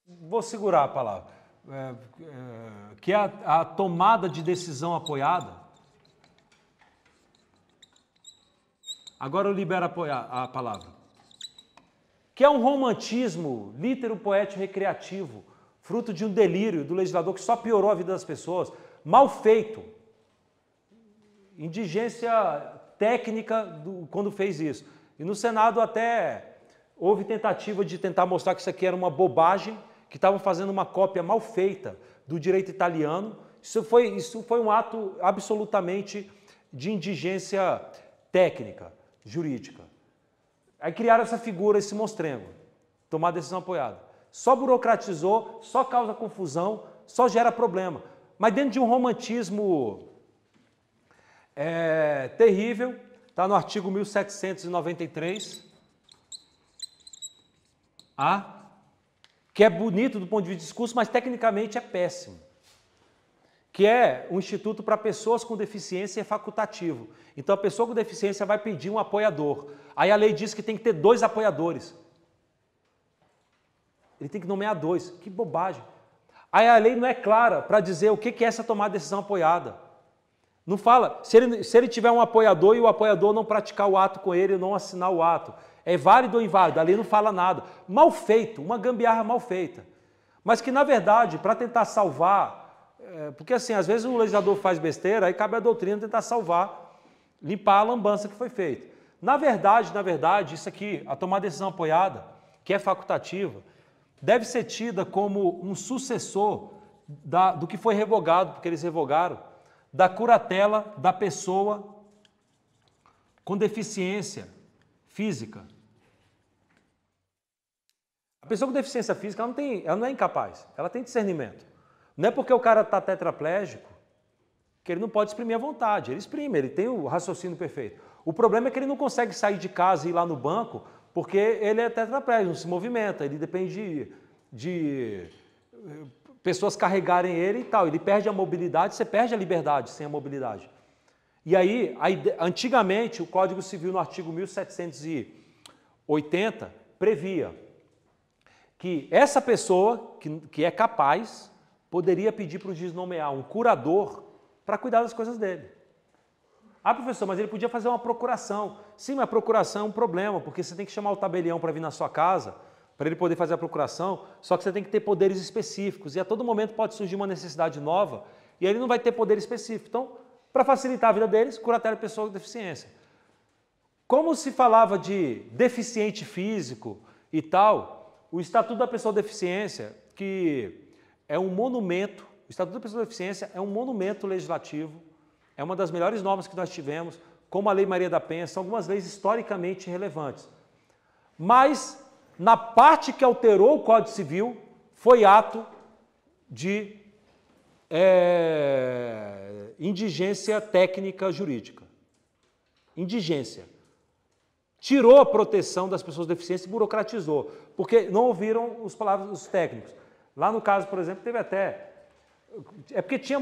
Vou segurar a palavra. Que é a tomada de decisão apoiada. Agora eu libero a palavra. Que é um romantismo litero-poético recreativo, fruto de um delírio do legislador que só piorou a vida das pessoas, mal feito. Indigência técnica quando fez isso. E no Senado até houve tentativa de tentar mostrar que isso aqui era uma bobagem, que estavam fazendo uma cópia mal feita do direito italiano. Isso foi um ato absolutamente de indigência técnica, jurídica. Aí criaram essa figura, esse monstrengo, tomar decisão apoiada. Só burocratizou, só causa confusão, só gera problema. Mas dentro de um romantismo terrível, está no artigo 1793, que é bonito do ponto de vista de discurso, mas tecnicamente é péssimo. Que é um instituto para pessoas com deficiência e é facultativo. Então a pessoa com deficiência vai pedir um apoiador. Aí a lei diz que tem que ter 2 apoiadores. Ele tem que nomear 2. Que bobagem. Aí a lei não é clara para dizer o que é essa tomada de decisão apoiada. Não fala, se ele tiver um apoiador e o apoiador não praticar o ato com ele, não assinar o ato, é válido ou inválido? A lei não fala nada. Mal feito, uma gambiarra mal feita. Mas que, na verdade, para tentar salvar... porque, assim, às vezes o legislador faz besteira, aí cabe a doutrina tentar salvar, limpar a lambança que foi feita. Na verdade, isso aqui, a tomada de decisão apoiada, que é facultativa, deve ser tida como um sucessor do que foi revogado, porque eles revogaram, da curatela da pessoa com deficiência física. A pessoa com deficiência física, ela não é incapaz, ela tem discernimento. Não é porque o cara está tetraplégico que ele não pode exprimir a vontade. Ele exprime, ele tem o raciocínio perfeito. O problema é que ele não consegue sair de casa e ir lá no banco porque ele é tetraplégico, não se movimenta, ele depende de pessoas carregarem ele e tal. Ele perde a mobilidade, você perde a liberdade sem a mobilidade. E aí, antigamente, o Código Civil, no artigo 1780, previa que essa pessoa que é capaz poderia pedir para o juiz nomear um curador para cuidar das coisas dele. Ah, professor, mas ele podia fazer uma procuração. Sim, mas a procuração é um problema, porque você tem que chamar o tabelião para vir na sua casa, para ele poder fazer a procuração, só que você tem que ter poderes específicos, e a todo momento pode surgir uma necessidade nova, e aí ele não vai ter poder específico. Então, para facilitar a vida deles, curatela de pessoa com deficiência. Como se falava de deficiente físico e tal, o Estatuto da Pessoa com Deficiência, que é um monumento, o Estatuto da Pessoa com Deficiência é um monumento legislativo, é uma das melhores normas que nós tivemos, como a Lei Maria da Penha, são algumas leis historicamente relevantes. Mas, na parte que alterou o Código Civil, foi ato de indigência técnica jurídica. Indigência. Tirou a proteção das pessoas com deficiência e burocratizou, porque não ouviram os técnicos. Lá no caso, por exemplo, teve até... É porque tinha...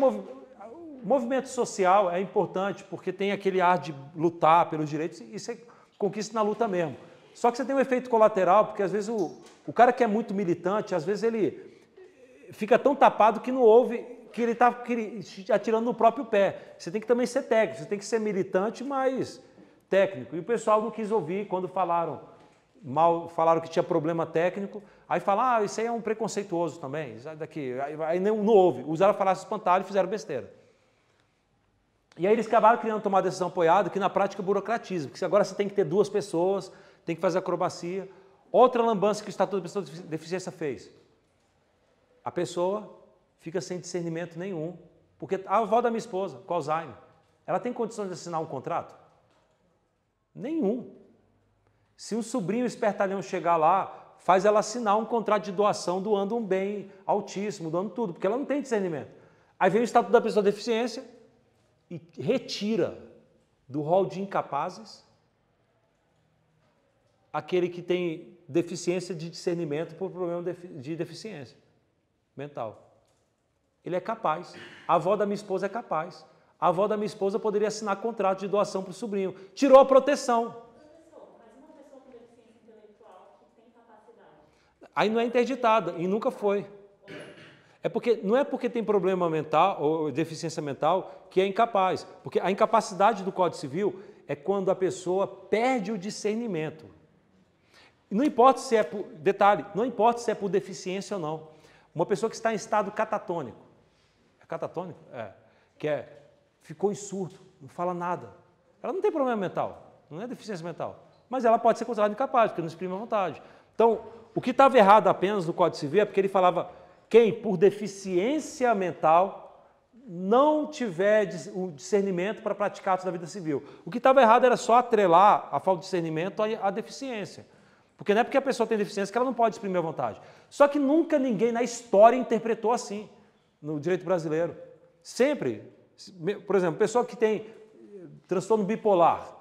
Movimento social é importante, porque tem aquele ar de lutar pelos direitos e você conquista na luta mesmo. Só que você tem um efeito colateral, porque às vezes o cara que é muito militante, às vezes ele fica tão tapado que não ouve, que ele está atirando no próprio pé. Você tem que também ser técnico, você tem que ser militante, mas técnico. E o pessoal não quis ouvir quando falaram que tinha problema técnico, aí falaram, isso aí é um preconceituoso também, sai daqui. Aí não ouve, usaram a falácia espantalho e fizeram besteira. E aí eles acabaram criando tomar decisão apoiada, que na prática burocratiza, porque agora você tem que ter 2 pessoas, tem que fazer acrobacia. Outra lambança que o Estatuto da Pessoa com Deficiência fez. A pessoa fica sem discernimento nenhum, porque a avó da minha esposa, com Alzheimer, ela tem condições de assinar um contrato? Nenhum. Se um sobrinho espertalhão chegar lá, faz ela assinar um contrato de doação doando um bem altíssimo, doando tudo, porque ela não tem discernimento. Aí vem o Estatuto da Pessoa com Deficiência e retira do rol de incapazes aquele que tem deficiência de discernimento por problema de deficiência mental. Ele é capaz. A avó da minha esposa é capaz. A avó da minha esposa poderia assinar contrato de doação para o sobrinho. Tirou a proteção. Mas uma pessoa com deficiência intelectual que tem capacidade. Aí não é interditada e nunca foi. Não é porque tem problema mental ou deficiência mental que é incapaz. Porque a incapacidade do Código Civil é quando a pessoa perde o discernimento. Não importa se é por, detalhe, não importa se é por deficiência ou não. Uma pessoa que está em estado catatônico, é catatônico? Ficou em surto, não fala nada. Ela não tem problema mental, não é deficiência mental, mas ela pode ser considerada incapaz, porque não exprime a vontade. Então, o que estava errado apenas no Código Civil é porque ele falava quem, por deficiência mental, não tiver o discernimento para praticar atos da vida civil. O que estava errado era só atrelar a falta de discernimento à deficiência. Porque não é porque a pessoa tem deficiência que ela não pode exprimir a vontade. Só que nunca ninguém na história interpretou assim, no direito brasileiro. Sempre, por exemplo, pessoa que tem transtorno bipolar,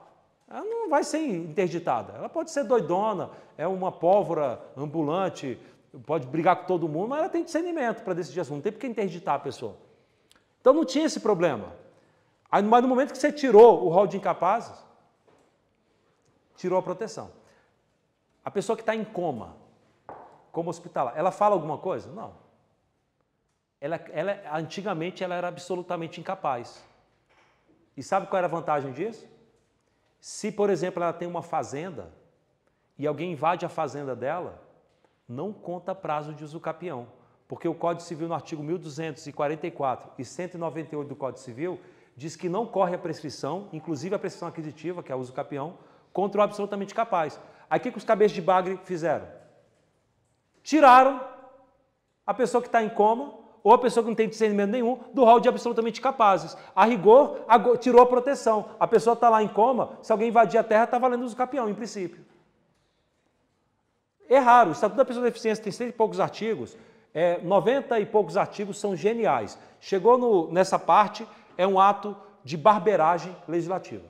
ela não vai ser interditada. Ela pode ser doidona, é uma pólvora ambulante, pode brigar com todo mundo, mas ela tem discernimento para decidir assunto. Não tem por que interditar a pessoa. Então não tinha esse problema. Aí, mas no momento que você tirou o rol de incapazes, tirou a proteção. A pessoa que está em coma hospitalar, ela fala alguma coisa? Não. Antigamente ela era absolutamente incapaz. E sabe qual era a vantagem disso? Se, por exemplo, ela tem uma fazenda e alguém invade a fazenda dela, não conta prazo de usucapião, porque o Código Civil, no artigo 1244 e 198 do Código Civil, diz que não corre a prescrição, inclusive a prescrição aquisitiva, que é o usucapião, contra o absolutamente capaz. Aí o que os cabeças de bagre fizeram? Tiraram a pessoa que está em coma ou a pessoa que não tem discernimento nenhum do rol de absolutamente capazes. A rigor, tirou a proteção. A pessoa está lá em coma, se alguém invadir a terra, está valendo o usucapião, em princípio. É raro, o Estatuto da Pessoa com Deficiência tem 100 e poucos artigos, 90 e poucos artigos são geniais. Chegou nessa parte, é um ato de barbeiragem legislativa.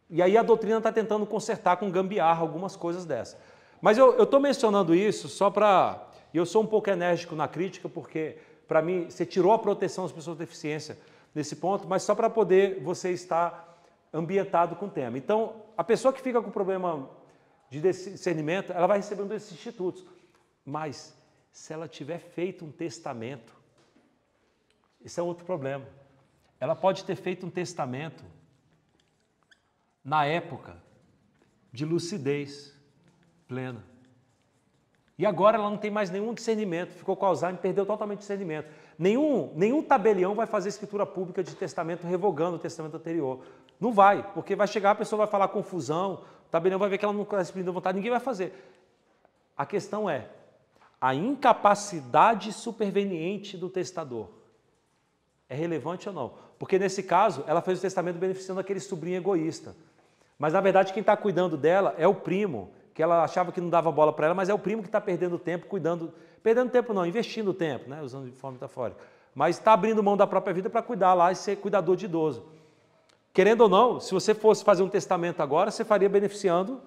E aí a doutrina está tentando consertar com gambiarra algumas coisas dessas. Mas eu estou mencionando isso só para... Eu sou um pouco enérgico na crítica, porque, para mim, você tirou a proteção das pessoas com deficiência nesse ponto, mas só para poder você estar ambientado com o tema. Então, a pessoa que fica com problema de discernimento, ela vai receber um desses institutos. Mas, se ela tiver feito um testamento, esse é outro problema. Ela pode ter feito um testamento na época de lucidez plena. E agora ela não tem mais nenhum discernimento, ficou com Alzheimer, perdeu totalmente o discernimento. Nenhum tabelião vai fazer escritura pública de testamento revogando o testamento anterior. Não vai, porque vai chegar, a pessoa vai falar confusão, o tabelião vai ver que ela não está exprimindo vontade, ninguém vai fazer. A questão é a incapacidade superveniente do testador. É relevante ou não? Porque nesse caso, ela fez o testamento beneficiando aquele sobrinho egoísta. Mas na verdade quem está cuidando dela é o primo, que ela achava que não dava bola para ela, mas é o primo que está perdendo tempo cuidando, perdendo tempo não, investindo tempo, né, usando de forma metafórica, mas está abrindo mão da própria vida para cuidar lá e ser cuidador de idoso. Querendo ou não, se você fosse fazer um testamento agora, você faria beneficiando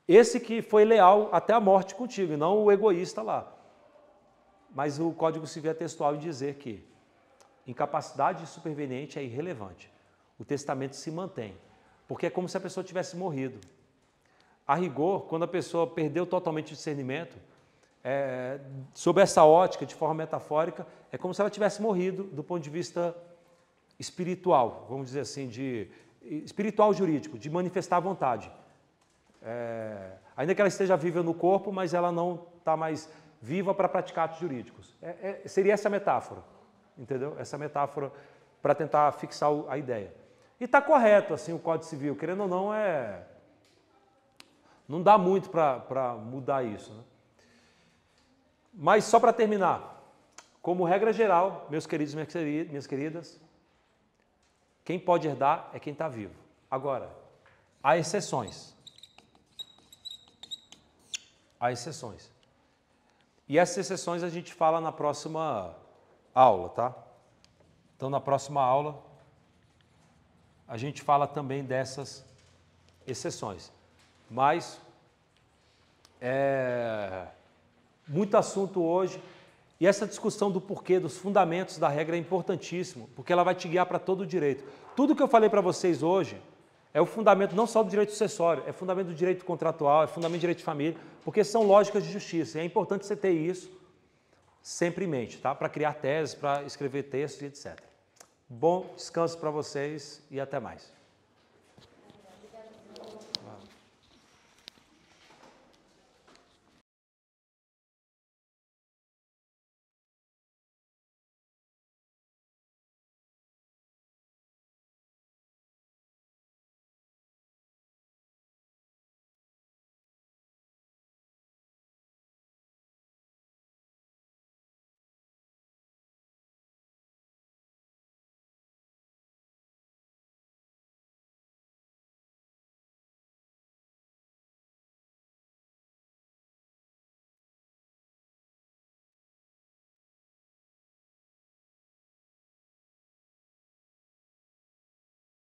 esse que foi leal até a morte contigo, e não o egoísta lá. Mas o Código Civil é textual em dizer que incapacidade superveniente é irrelevante. O testamento se mantém, porque é como se a pessoa tivesse morrido. A rigor, quando a pessoa perdeu totalmente o discernimento, sob essa ótica, de forma metafórica, é como se ela tivesse morrido do ponto de vista espiritual, vamos dizer assim, espiritual jurídico, de manifestar a vontade. Ainda que ela esteja viva no corpo, mas ela não está mais viva para praticar atos jurídicos. Seria essa metáfora, entendeu? Essa metáfora para tentar fixar a ideia. E está correto, assim, o Código Civil, querendo ou não, não dá muito para mudar isso, né? Mas só para terminar, como regra geral, meus queridos e minhas queridas, quem pode herdar é quem está vivo. Agora, há exceções. Há exceções. E essas exceções a gente fala na próxima aula, tá? Então, na próxima aula, a gente fala também dessas exceções. Mas, muito assunto hoje, e essa discussão do porquê, dos fundamentos da regra é importantíssimo, porque ela vai te guiar para todo o direito. Tudo que eu falei para vocês hoje é o fundamento não só do direito sucessório, é fundamento do direito contratual, é fundamento do direito de família, porque são lógicas de justiça, e é importante você ter isso sempre em mente, tá? Para criar teses, para escrever textos e etc. Bom descanso para vocês e até mais.